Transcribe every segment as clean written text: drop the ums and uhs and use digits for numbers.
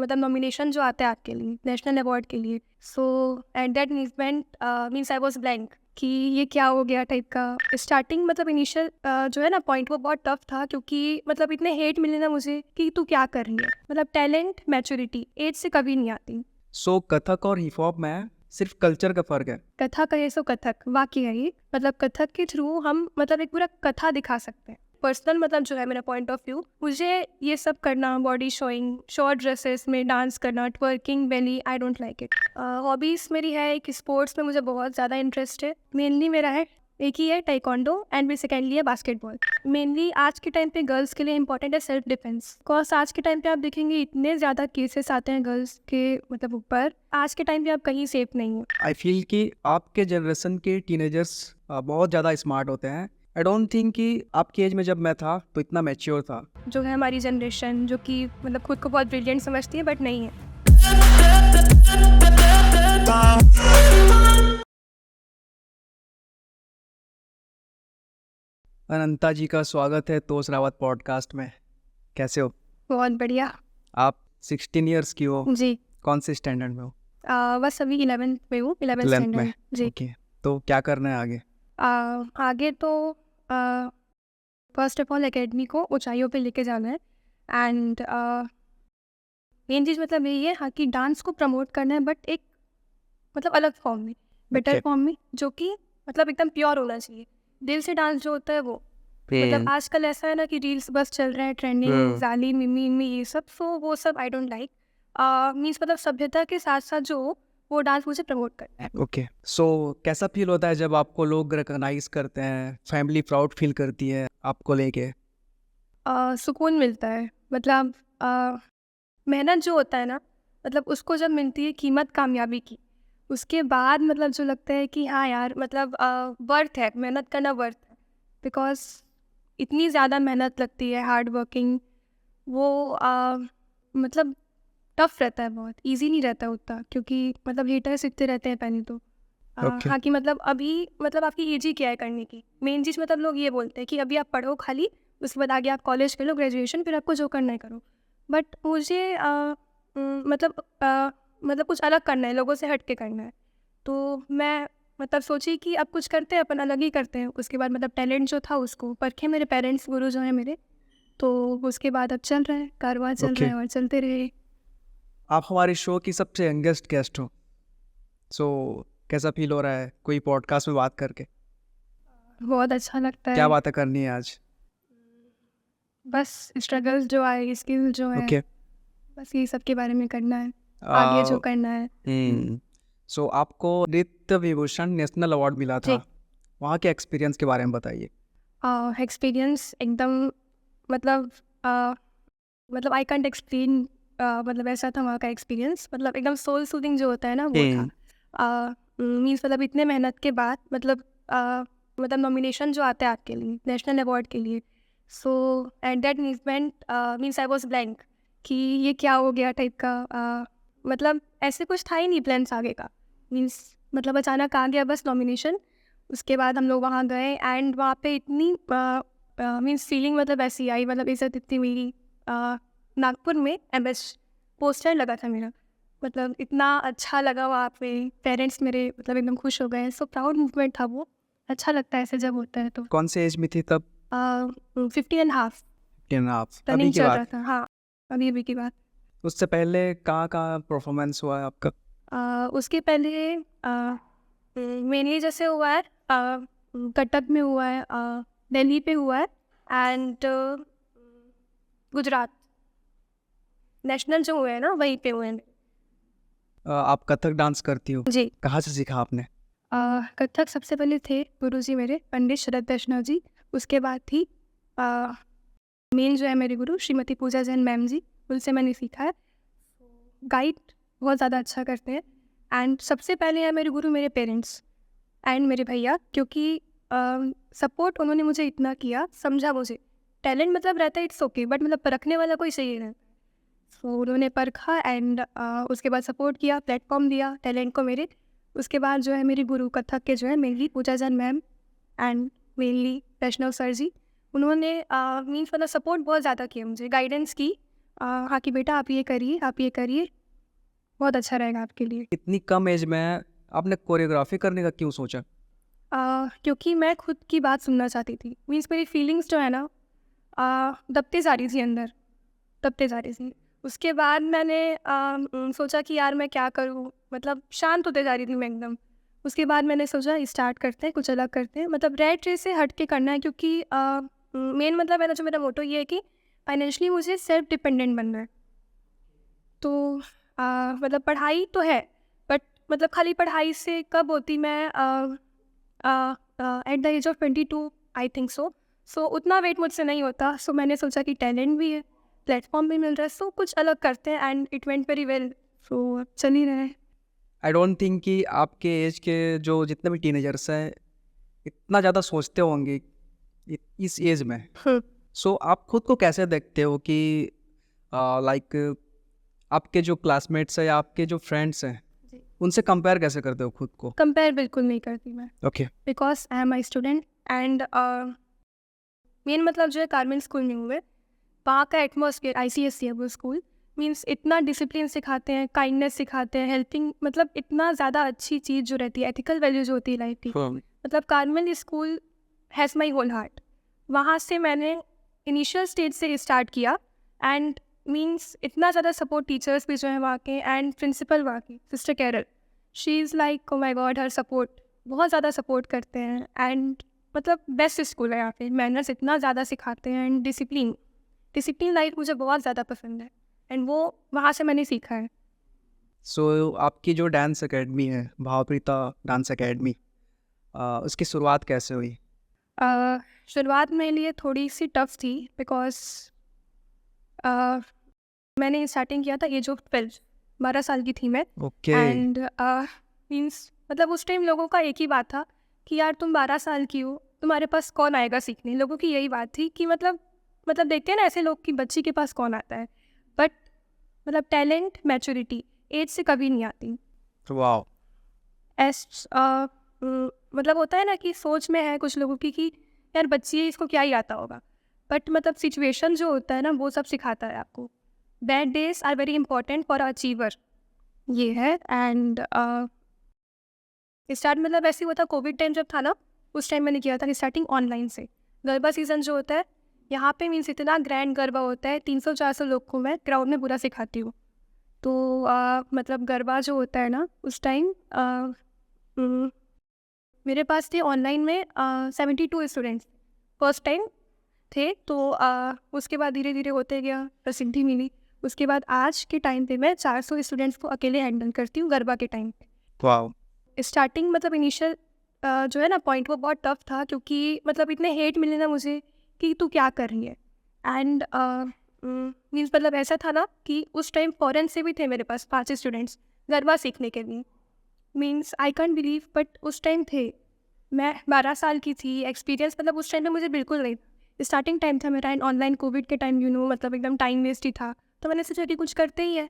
मतलब नॉमिनेशन जो आता है आपके लिए नेशनल अवार्ड के लिए, so at that moment means I was blank कि ये क्या हो गया टाइप का। स्टार्टिंग मतलब इनिशियल जो है ना पॉइंट वो बहुत टफ था, क्योंकि मतलब इतने हेट मिले ना मुझे कि तू क्या कर रही है। मतलब टैलेंट मैच्योरिटी एज से कभी नहीं आती। सो कथक और हिप हॉप में सिर्फ कल्चर का फर्क है। कथक है सो कथक वाकई है ये, मतलब कथक के थ्रू हम मतलब एक पूरा कथा दिखा सकते हैं। पर्सनल मतलब जो है मेरा पॉइंट ऑफ व्यू, मुझे ये सब करना, बॉडी शोइंग, शॉर्ट ड्रेसेस में डांस करना, twerking, belly, I don't like it. Hobbies मेरी है एक स्पोर्ट्स में मुझे बहुत ज़्यादा इंटरेस्ट है। मेनली मेरा है एक ही है टाइकोंडो एंड फिर सेकेंडली है बास्केटबॉल। मेनली आज के टाइम पे गर्ल्स के लिए इंपॉर्टेंट है सेल्फ डिफेंस, बिकॉज आज के टाइम पे आप देखेंगे इतने ज़्यादा केसेस आते हैं गर्ल्स के मतलब ऊपर। आज के टाइम पे आप कहीं सेफ नहीं हो। आई फील कि आपके जनरेशन के टीनेजर्स बहुत ज़्यादा स्मार्ट होते हैं। आई डोंट थिंक कि आपकी एज में जब मैं था तो इतना मैच्योर था। जो है हमारी जनरेशन जो कि मतलब खुद को बहुत ब्रिलियंट समझती है बट नहीं है। अनंता जी का स्वागत है तोस रावत पॉडकास्ट में। कैसे हो? बहुत बढ़िया। आप 16 इयर्स की हो। जी कौन से स्टैंडर्ड में हो? बस अभी 11th में हूँ, 11th 11th में। स्टैंडर्ड। जी ओके, तो क्या करना है आगे? आगे तो फर्स्ट ऑफ ऑल एकेडमी को ऊंचाइयों पे लेके जाना है एंड मेन चीज़ मतलब यही है हाँ कि डांस को प्रमोट करना है, बट एक मतलब अलग फॉर्म में, बेटर Okay. फॉर्म में, जो कि मतलब एकदम प्योर होना चाहिए। दिल से डांस जो होता है वो मतलब आजकल ऐसा है ना कि रील्स बस चल रहे हैं, ट्रेंडिंग, जाली, मिमी ये सब, सो वो सब आई डोंट लाइक। मीन्स मतलब सभ्यता के साथ साथ जो हो, वो डांस मुझे प्रमोट करना है। ओके, सो कैसा फील होता है जब आपको लोग रिकॉग्नाइज करते हैं? फैमिली प्राउड फील करती है आपको लेके? सुकून मिलता है। मतलब मेहनत जो होता है ना, मतलब उसको जब मिलती है कीमत कामयाबी की, उसके बाद मतलब जो लगता है कि हाँ यार मतलब वर्थ है, मेहनत करना वर्थ है। बिकॉज इतनी ज़्यादा मेहनत लगती है, हार्ड वर्किंग, वो मतलब टफ रहता है, बहुत इजी नहीं रहता उतना, क्योंकि मतलब हेटर सीखते रहते हैं पहले तो। Okay. हाँ कि मतलब अभी मतलब आपकी एज ही क्या है करने की, मेन चीज़ मतलब लोग ये बोलते हैं कि अभी आप पढ़ो खाली, उसके बाद आगे आप कॉलेज कर लो, ग्रेजुएशन, फिर आपको जो करना है करो। बट मुझे मतलब कुछ अलग करना है, लोगों से हट के करना है। तो मैं मतलब सोची कि अब कुछ करते हैं, अपन अलग ही करते हैं। उसके बाद मतलब टैलेंट जो था उसको परखे मेरे पेरेंट्स, गुरु जो है मेरे, तो उसके बाद अब चल रहा है, कारवां चल रहा है और चलते रहे। आप हमारे शो की सबसे यंगेस्ट गेस्ट हो, सो कैसा फील हो रहा है कोई पॉडकास्ट में बात करके? बहुत अच्छा लगता क्या है। बातें करनी है आज? बस स्ट्रगल्स जो आए, स्किल जो है, ओके। बस ये सब के बारे में करना है, आगे जो करना है। सो आपको नृत्य विभूषण नेशनल अवार्ड मिला जी। था, वहाँ के एक्सपीरियंस के बारे में बताइए। एक्सपीरियंस एकदम मतलब मतलब आई कैंट एक्सप्लेन, मतलब ऐसा था वहाँ का एक्सपीरियंस, मतलब एकदम सोल सूदिंग जो होता है ना वो था। मीन्स मतलब इतने मेहनत के बाद मतलब नॉमिनेशन जो आता है आपके लिए नेशनल अवार्ड के लिए, so at that means I was blank कि ये क्या हो गया टाइप का। मतलब ऐसे कुछ था ही नहीं प्लान्स आगे का, मीन्स मतलब अचानक आ गया बस नॉमिनेशन। उसके बाद हम लोग वहाँ गए एंड वहाँ पे इतनी मीन्स फीलिंग मतलब ऐसी आई, मतलब इज्जत इतनी मेरी। नागपुर में MS पोस्टर लगा था मेरा, मतलब इतना अच्छा लगा वहाँ पे, पेरेंट्स मेरे मतलब एकदम खुश हो गए। सो प्राउड मूवमेंट था वो, अच्छा लगता है ऐसे जब होता है तो। कौन से एज में थी तब? 15.5 आप अभी रनिंग की चल बात? रहा था। हाँ अभी की बात। उससे पहले कहाँ कहाँ परफॉर्मेंस हुआ है आपका? उसके पहले मेनली जैसे हुआ है कटक में हुआ है, दिल्ली पे हुआ है एंड गुजरात नेशनल जो हुए हैं ना वहीं पे हुए हैं। आप कथक डांस करती हो, जी। कहाँ से सीखा आपने? कथक सबसे पहले थे गुरुजी मेरे पंडित शरद वैष्णव जी। उसके बाद थी मेन जो है मेरे गुरु श्रीमती पूजा जैन मैम जी, उनसे मैंने सीखा है। गाइड बहुत ज़्यादा अच्छा करते हैं एंड सबसे पहले है मेरे गुरु मेरे पेरेंट्स एंड मेरे भैया, क्योंकि सपोर्ट उन्होंने मुझे इतना किया, समझा मुझे। टैलेंट मतलब रहता है इट्स ओके, बट मतलब परखने वाला कोई चाहिए रहता है। सो उन्होंने परखा एंड उसके बाद सपोर्ट किया, प्लेटफॉर्म दिया टैलेंट को मेरे। उसके बाद जो है मेरी गुरु कथक के जो है mainly Puja Jain ma'am and mainly Vaishnav sir ji, उन्होंने मीन्स मतलब सपोर्ट बहुत ज़्यादा किया मुझे, गाइडेंस की। हाँ कि बेटा आप ये करिए, आप ये करिए, बहुत अच्छा रहेगा आपके लिए। इतनी कम एज में आपने कोरियोग्राफी करने का क्यों सोचा? क्योंकि मैं खुद की बात सुनना चाहती थी। मीन्स मेरी फीलिंग्स जो है ना दबते जा रही थी अंदर, दबते जा रही थी। उसके बाद मैंने सोचा कि यार मैं क्या करूँ, मतलब शांत होते जा रही थी मैं एकदम। उसके बाद मैंने सोचा स्टार्ट करते हैं, कुछ अलग करते हैं, मतलब रेट रेस से हट के करना है, क्योंकि मेन मतलब है ना, जो मेरा मोटो ये है कि फाइनेंशियली मुझे सेल्फ डिपेंडेंट बनना है। तो मतलब पढ़ाई तो है, बट मतलब खाली पढ़ाई से कब होती, मैं at the age of 22 I think so उतना वेट मुझसे नहीं होता। सो मैंने सोचा कि टैलेंट भी है, प्लेटफॉर्म भी मिल रहा है, सो कुछ अलग करते हैं, and it went very well. So अब चल ही रहा है। आई डोंट थिंक कि आपके एज के जो जितने भी टीनेजर्स हैं इतना ज़्यादा सोचते होंगे इस एज में। सो आप खुद को कैसे देखते हो कि लाइक आपके जो क्लासमेट्स हैं या आपके जो फ्रेंड्स हैं जी, उनसे कंपेयर कैसे करते हो खुद को? कंपेयर बिल्कुल नहीं करती मैं, okay. Because I am my student. And main मतलब जो है कार्मेल स्कूल में हूँ मैं, वहाँ का एटमॉस्फेयर, ICSE है वो स्कूल, मीन्स इतना डिसिप्लिन सिखाते हैं, काइंडनेस सिखाते हैं, हेल्पिंग, मतलब इतना ज़्यादा अच्छी चीज़ जो रहती है, एथिकल वैल्यू जो होती है लाइफ की, मतलब Carmel school has my whole heart. वहाँ से मैंने इनिशियल स्टेज से स्टार्ट किया, एंड मीन्स इतना ज़्यादा सपोर्ट, टीचर्स भी जो हैं वहाँ के, एंड प्रिंसिपल वहाँ की sister Carol, she is like oh my God, her support बहुत ज़्यादा सपोर्ट करते हैं। एंड मतलब बेस्ट स्कूल है यहाँ पे, मैनर्स इतना ज़्यादा सिखाते हैं, एंड डिसिप्लिन लाइफ मुझे बहुत ज़्यादा पसंद है, एंड वो वहाँ से मैंने सीखा है। सो आपकी जो डांस एकेडमी है भावप्रीता डांस एकेडमी, उसकी शुरुआत कैसे हुई? शुरुआत मेरे लिए थोड़ी सी टफ थी, बिकॉज मैंने स्टार्टिंग किया था एज ऑफ 12, 12 साल की थी मैं। ओके। एंड मीन्स मतलब उस टाइम लोगों का एक ही बात था कि यार तुम 12 साल की हो, तुम्हारे पास कौन आएगा सीखने, लोगों की यही बात थी कि मतलब देखते हैं ना ऐसे लोग कि बच्ची के पास कौन आता है, बट मतलब टैलेंट, मैच्योरिटी एज से कभी नहीं आती। वाओ। एस मतलब होता है ना कि सोच में है कुछ लोगों की कि यार बच्ची है, इसको क्या ही आता होगा, बट मतलब सिचुएशन जो होता है ना वो सब सिखाता है आपको। Bad days are very important for achiever, ये है। एंड स्टार्ट मतलब ऐसे हुआ था, कोविड टाइम जब था ना, उस टाइम मैंने किया था स्टार्टिंग ऑनलाइन से। गरबा सीजन जो होता है यहाँ पे, मीन्स इतना ग्रैंड गरबा होता है, 300-400 लोग को मैं ग्राउंड में पूरा सिखाती हूँ। तो मतलब गरबा जो होता है ना उस टाइम मेरे पास थे ऑनलाइन में 72 स्टूडेंट्स फर्स्ट टाइम थे। तो उसके बाद धीरे धीरे होते गया, प्रसिद्धि मिली। उसके बाद आज के टाइम पे मैं 400 स्टूडेंट्स को अकेले हैंडल करती हूँ गरबा के टाइम पे। वाओ। स्टार्टिंग मतलब इनिशियल जो है ना पॉइंट, वो बहुत टफ था, क्योंकि मतलब इतने हेट मिले ना मुझे कि तू क्या कर रही है। एंड मीन्स मतलब ऐसा था ना कि उस टाइम फॉरेन से भी थे मेरे पास 5 स्टूडेंट्स गरबा सीखने के लिए। Means I can't believe, but उस टाइम थे। मैं 12 साल की थी, एक्सपीरियंस मतलब उस टाइम पे मुझे बिल्कुल नहीं था। स्टार्टिंग टाइम था मेरा, एंड ऑनलाइन कोविड के टाइम मतलब एकदम टाइम वेस्ट ही था। तो मैंने सोचा कि कुछ करते ही है।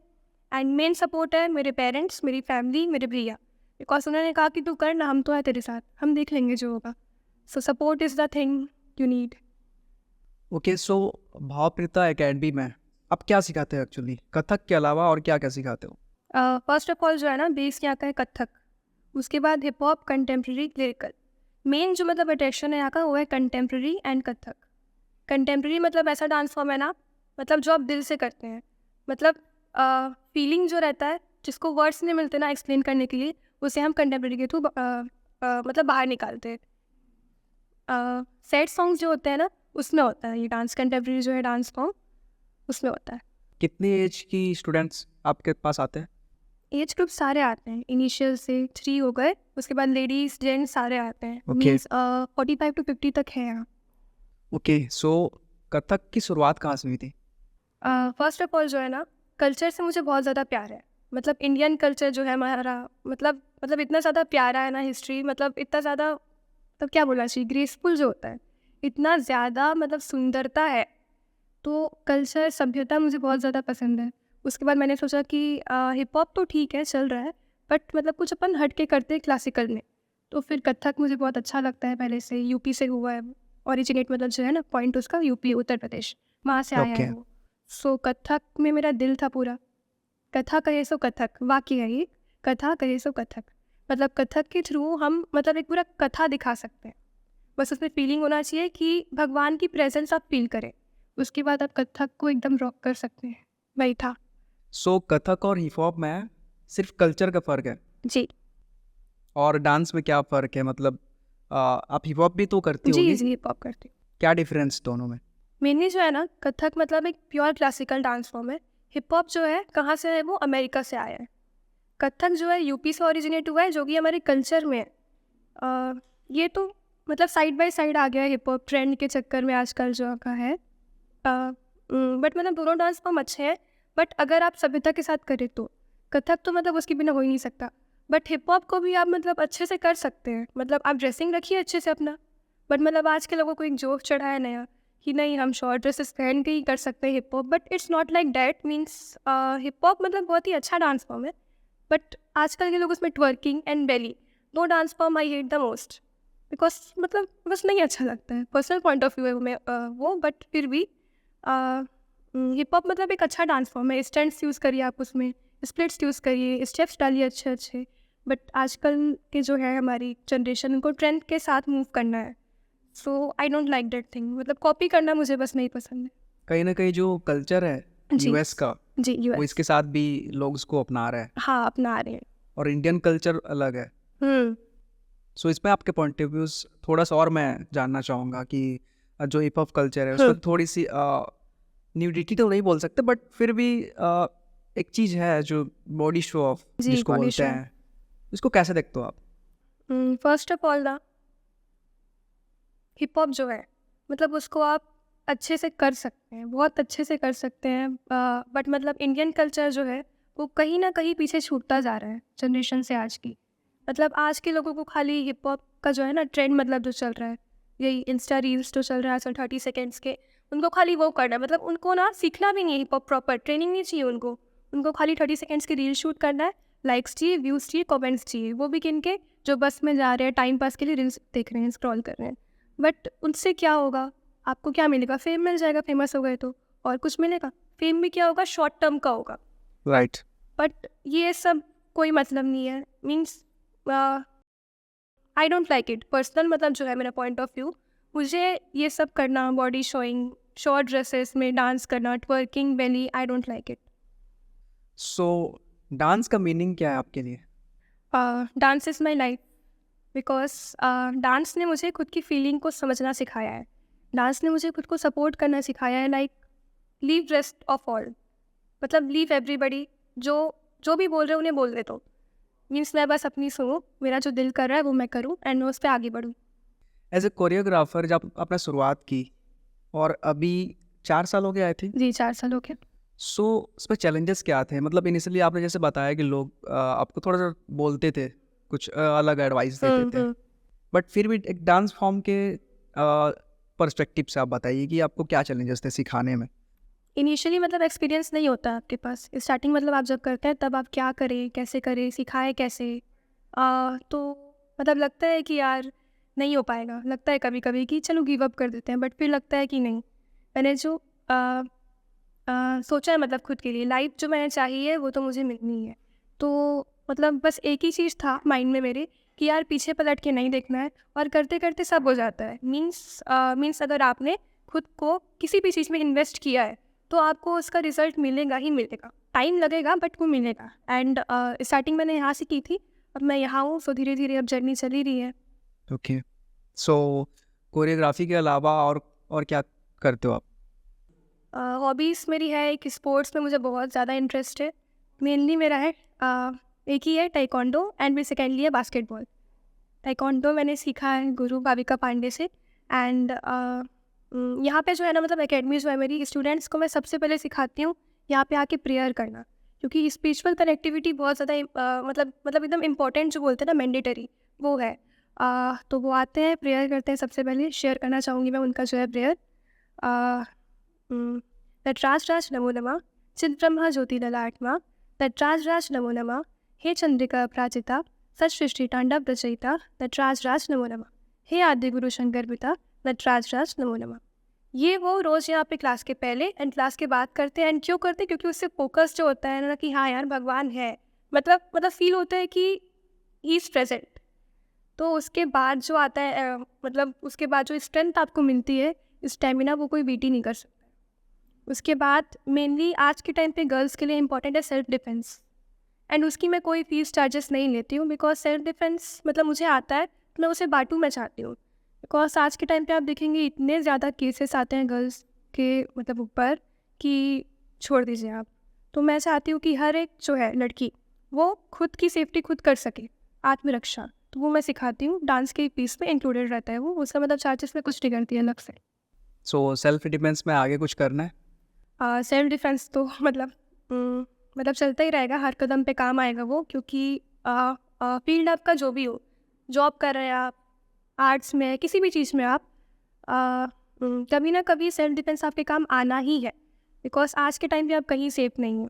एंड मेन सपोर्ट है मेरे पेरेंट्स, मेरी फैमिली, मेरे भैया, बिकॉज उन्होंने कहा कि तू कर ना, हम तो है तेरे साथ, हम देख लेंगे जो होगा। So support is the thing you need. Okay. So Bhavpreeta academy में आप क्या सिखाते हो एक्चुअली, कथक के अलावा और क्या क्या सिखाते हो? फर्स्ट ऑफ ऑल जो है ना, बेस यहाँ का है कथक, उसके बाद hip hop, contemporary, lyrical. Main जो मतलब अट्रैक्शन है यहाँ का वो है कंटेम्प्रेरी एंड कथक। कंटेम्प्रेरी मतलब ऐसा डांस फॉर्म है ना, मतलब जो आप दिल से करते हैं, मतलब फीलिंग जो रहता है, जिसको वर्ड्स नहीं मिलते ना एक्सप्लेन करने के लिए, उसे हम कंटेम्प्रेरी के थ्रू मतलब बाहर निकालते हैं। सैड सॉन्ग्स जो होते हैं ना, उसमें होता है ये डांस, कंटेम्प्रेरी जो है डांस फॉर्म, उसमें होता है। कितनी एज की स्टूडेंट्स आपके पास आते हैं? एज ग्रुप सारे आते हैं, इनिशियल से 3 हो गए, उसके बाद लेडीज जेंट्स सारे आते हैं। Okay. मीन्स 45 to 50 तक है यहाँ। ओके। सो कथक की शुरुआत कहाँ से हुई थी? फर्स्ट ऑफ ऑल जो है ना, कल्चर से मुझे बहुत ज़्यादा प्यार है। मतलब इंडियन कल्चर जो है हमारा, मतलब इतना ज़्यादा प्यारा है ना, हिस्ट्री मतलब इतना ज़्यादा, मतलब क्या बोलना चाहिए, ग्रेसफुल जो होता है, इतना ज़्यादा मतलब सुंदरता है। तो कल्चर, सभ्यता मुझे बहुत ज़्यादा पसंद है। उसके बाद मैंने सोचा कि हिप हॉप तो ठीक है, चल रहा है, बट मतलब कुछ अपन हट के करते हैं क्लासिकल में। तो फिर कथक मुझे बहुत अच्छा लगता है, पहले से यूपी से हुआ है ओरिजिनेट, मतलब जो है ना पॉइंट उसका यूपी, उत्तर प्रदेश, वहाँ से आया है ओके। वो। सो कथक में मेरा दिल था पूरा। कथा कहे सो कथक, वाक्य है ये, कथा कहे सो कथक। मतलब कथक के थ्रू हम मतलब एक पूरा कथा दिखा सकते हैं। बस उसमें फीलिंग होना चाहिए कि भगवान की प्रेजेंस आप फील करें, उसके बाद आप कथक को एकदम रॉक कर सकते हैं। वही था। सो कथक और हिप हॉप में सिर्फ कल्चर का फ़र्क है, जी और डांस में क्या फ़र्क है? मतलब आप हिप हॉप भी तो करती जी होगी, जी हिप हॉप करती हूँ। क्या डिफरेंस दोनों में? मेनली जो है ना, कथक मतलब एक प्योर क्लासिकल डांस फॉर्म है। हिप हॉप जो है कहाँ से है, वो अमेरिका से आया है। कथक जो है यूपी से ओरिजिनेट हुआ है, जो कि हमारे कल्चर में है। ये तो मतलब साइड बाय साइड आ गया है हिप हॉप ट्रेंड के चक्कर में आजकल जो का है। बट मतलब दोनों डांस फॉर्म अच्छे हैं, बट अगर आप सभ्यता के साथ करें तो कथक तो मतलब उसके बिना हो ही नहीं सकता। बट हिप हॉप को भी आप मतलब अच्छे से कर सकते हैं, मतलब आप ड्रेसिंग रखिए अच्छे से अपना। बट मतलब आज के लोगों को एक जोश चढ़ा है नया कि नहीं, हम शॉर्ट ड्रेसेस पहन के ही कर सकते हैं hip hop, but it's not like that. Means hip hop मतलब बहुत ही अच्छा डांस फॉर्म है, बट आजकल के लोग उसमें ट्वर्किंग एंड बेली, दो dance form I hate the most. Because मतलब बस नहीं अच्छा लगता है, पर्सनल पॉइंट ऑफ व्यू है में वो। बट फिर भी हिप हॉप मतलब एक अच्छा डांस फॉर्म है। स्टंट्स यूज़ करिए आप उसमें, स्प्लिट्स यूज़ करिए, स्टेप्स डालिए अच्छे अच्छे। बट आजकल के जो है हमारी जनरेशन, उनको ट्रेंड के साथ मूव करना है। So I don't like that thing, मतलब कॉपी करना मुझे बस नहीं पसंद है। कहीं ना कहीं जो कल्चर है जी यूएस का, जी वो यूएस, इसके साथ भी लोग उसको अपना रहे हैं, हाँ अपना रहे हैं। और इंडियन कल्चर अलग है। सो इसमें आपके पॉइंट ऑफ व्यूज थोड़ा सा और मैं जानना चाहूँगा कि जो हिप हॉप कल्चर है उसमें थोड़ी सी न्यूडिटी तो नहीं बोल सकते, बट फिर भी एक चीज़ है जो बॉडी शो ऑफ जी जिसको बॉडी बोलते शो। हैं, इसको कैसे देखते हो आप? फर्स्ट ऑफ ऑल ना, हिप हॉप जो है मतलब उसको आप अच्छे से कर सकते हैं, बहुत अच्छे से कर सकते हैं। बट मतलब इंडियन कल्चर जो है वो कहीं ना कहीं पीछे छूटता जा रहा है जनरेशन से आज की। मतलब आज के लोगों को खाली हिप हॉप का जो है ना ट्रेंड, मतलब जो चल रहा है, यही इंस्टा रील्स जो चल रहा है आजकल 30 सेकेंड्स के, उनको खाली वो करना है। मतलब उनको ना सीखना भी नहीं है हिप हॉप, प्रॉपर ट्रेनिंग नहीं चाहिए उनको। उनको खाली 30 सेकेंड्स की रील शूट करना है, लाइक्स चाहिए, व्यूज़ चाहिए, कमेंट्स चाहिए, वो भी किन के, जो बस में जा रहे हैं टाइम पास के लिए रील्स देख रहे हैं, स्क्रॉल कर रहे हैं। बट उनसे क्या होगा, आपको क्या मिलेगा? फेम मिल जाएगा, फेमस हो गए तो, और कुछ मिलेगा? फेम भी क्या होगा, शॉर्ट टर्म का होगा। राइट। बट ये सब कोई मतलब नहीं है। Means I don't like it personal, मतलब जो है मेरा पॉइंट ऑफ व्यू, मुझे ये सब करना, बॉडी शोइंग, शॉर्ट ड्रेसेस में डांस करना, twerking, belly, I don't like it. So dance का मीनिंग क्या है आपके लिए? Dance is my life, because dance ने मुझे खुद की फीलिंग को समझना सिखाया है। डांस ने मुझे खुद को सपोर्ट करना सिखाया है। Like leave rest of all, मतलब लीव एवरीबडी, जो जो भी बोल रहे हैं उन्हें बोल दे। तो मीन्स मैं बस अपनी सुनूँ, मेरा जो दिल कर रहा है वो मैं करूँ, एंड मैं उस पर आगे बढ़ूँ। एज ए कोरियोग्राफर जब आपने शुरुआत की, और अभी 4 साल हो गए आई थिंक, जी 4 साल हो गया। सो उसमें चैलेंजेस क्या थे? मतलब इनिशियली आपने जैसे बताया कि लोग आपको थोड़ा सा बोलते थे, कुछ अलग एडवाइस देते थे, बट फिर भी एक डांस फॉर्म के पर्सपेक्टिव से आप बताइए कि आपको क्या चैलेंजेस थे सिखाने में? इनिशियली मतलब एक्सपीरियंस नहीं होता आपके पास स्टार्टिंग, मतलब आप जब करते हैं तब आप क्या करें, कैसे करें, सिखाएं कैसे। तो मतलब लगता है कि यार नहीं हो पाएगा, लगता है कभी कभी कि चलो गिव अप कर देते हैं, बट फिर लगता है कि नहीं, मैंने जो सोचा है मतलब खुद के लिए लाइफ जो मैंने चाहिए है वो तो मुझे मिलनी है। तो मतलब बस एक ही चीज़ था माइंड में मेरे कि यार पीछे पलट के नहीं देखना है, और करते करते सब हो जाता है। मीन्स अगर आपने खुद को किसी भी चीज़ में इन्वेस्ट किया है तो आपको उसका रिजल्ट मिलेगा ही मिलेगा। टाइम लगेगा बट वो मिलेगा। एंड स्टार्टिंग मैंने यहाँ से की थी, अब मैं यहाँ हूँ, सो धीरे धीरे अब जर्नी चली रही है। ओके। सो कोरियोग्राफी के अलावा और क्या करते हो आप? हॉबीज़ मेरी है, एक स्पोर्ट्स में मुझे बहुत ज़्यादा इंटरेस्ट है। मेनली मेरा है एक ही है टाइकोंडो, एंड मेरी सेकेंडली है बास्केटबॉल। टाइकोंडो मैंने सीखा है गुरु भाविका पांडे से। एंड यहाँ पे जो है ना, मतलब एकेडमी जो है मेरी, स्टूडेंट्स को मैं सबसे पहले सिखाती हूँ यहाँ पे आके प्रेयर करना, क्योंकि स्पिरिचुअल कनेक्टिविटी बहुत ज़्यादा मतलब एकदम इम्पॉर्टेंट जो बोलते हैं ना, मैंडेटरी, वो है। तो वो आते हैं, प्रेयर करते हैं। सबसे पहले शेयर करना चाहूँगी मैं उनका जो है प्रेयर। नटराज राज नमो नमः, चिद ब्रह्मा ज्योति ललाटमा, नटराज राज नमो नमः, हे चंद्रिका अपराजिता, सच सृष्टि तांडव रचयिता, नटराज राज नमो नमः, हे आदि गुरु शंकर पिता, नटराज राज नमो नमः। ये वो रोज़ यहाँ पे क्लास के पहले एंड क्लास के बाद करते हैं। एंड क्यों करते हैं? क्योंकि उससे फोकस जो होता है ना कि हाँ यार भगवान है, मतलब फील होता है कि ही इज़ प्रेजेंट। तो उसके बाद जो आता है मतलब उसके बाद जो स्ट्रेंथ आपको मिलती है, स्टेमिना, वो कोई बीट ही नहीं कर सकता। उसके बाद मेनली आज के टाइम पे गर्ल्स के लिए इम्पॉर्टेंट है सेल्फ डिफेंस। एंड उसकी मैं कोई फीस चार्जेस नहीं लेती हूँ, बिकॉज सेल्फ डिफेंस मतलब मुझे आता है तो मैं उसे बांटूँ मैं चाहती हूँ। बिकॉज आज के टाइम पे आप देखेंगे इतने ज़्यादा केसेस आते हैं गर्ल्स के मतलब ऊपर कि छोड़ दीजिए आप। तो मैं चाहती हूँ कि हर एक जो है लड़की वो खुद की सेफ्टी खुद कर सके, आत्मरक्षा। तो वो मैं सिखाती हूँ, डांस के पीस में इंक्लूडेड रहता है वो, उसका मतलब चार्जेस में कुछ नहीं करती है अलग से। सो सेल्फ डिफेंस में आगे कुछ करना है? सेल्फ डिफेंस तो मतलब चलता ही रहेगा, हर कदम पे काम आएगा वो, क्योंकि फील्ड आपका जो भी हो, जॉब कर रहे हैं आप, आर्ट्स में, किसी भी चीज़ में आप, कभी ना कभी सेल्फ डिफेंस आपके काम आना ही है। बिकॉज आज के टाइम पे आप कहीं सेफ नहीं है,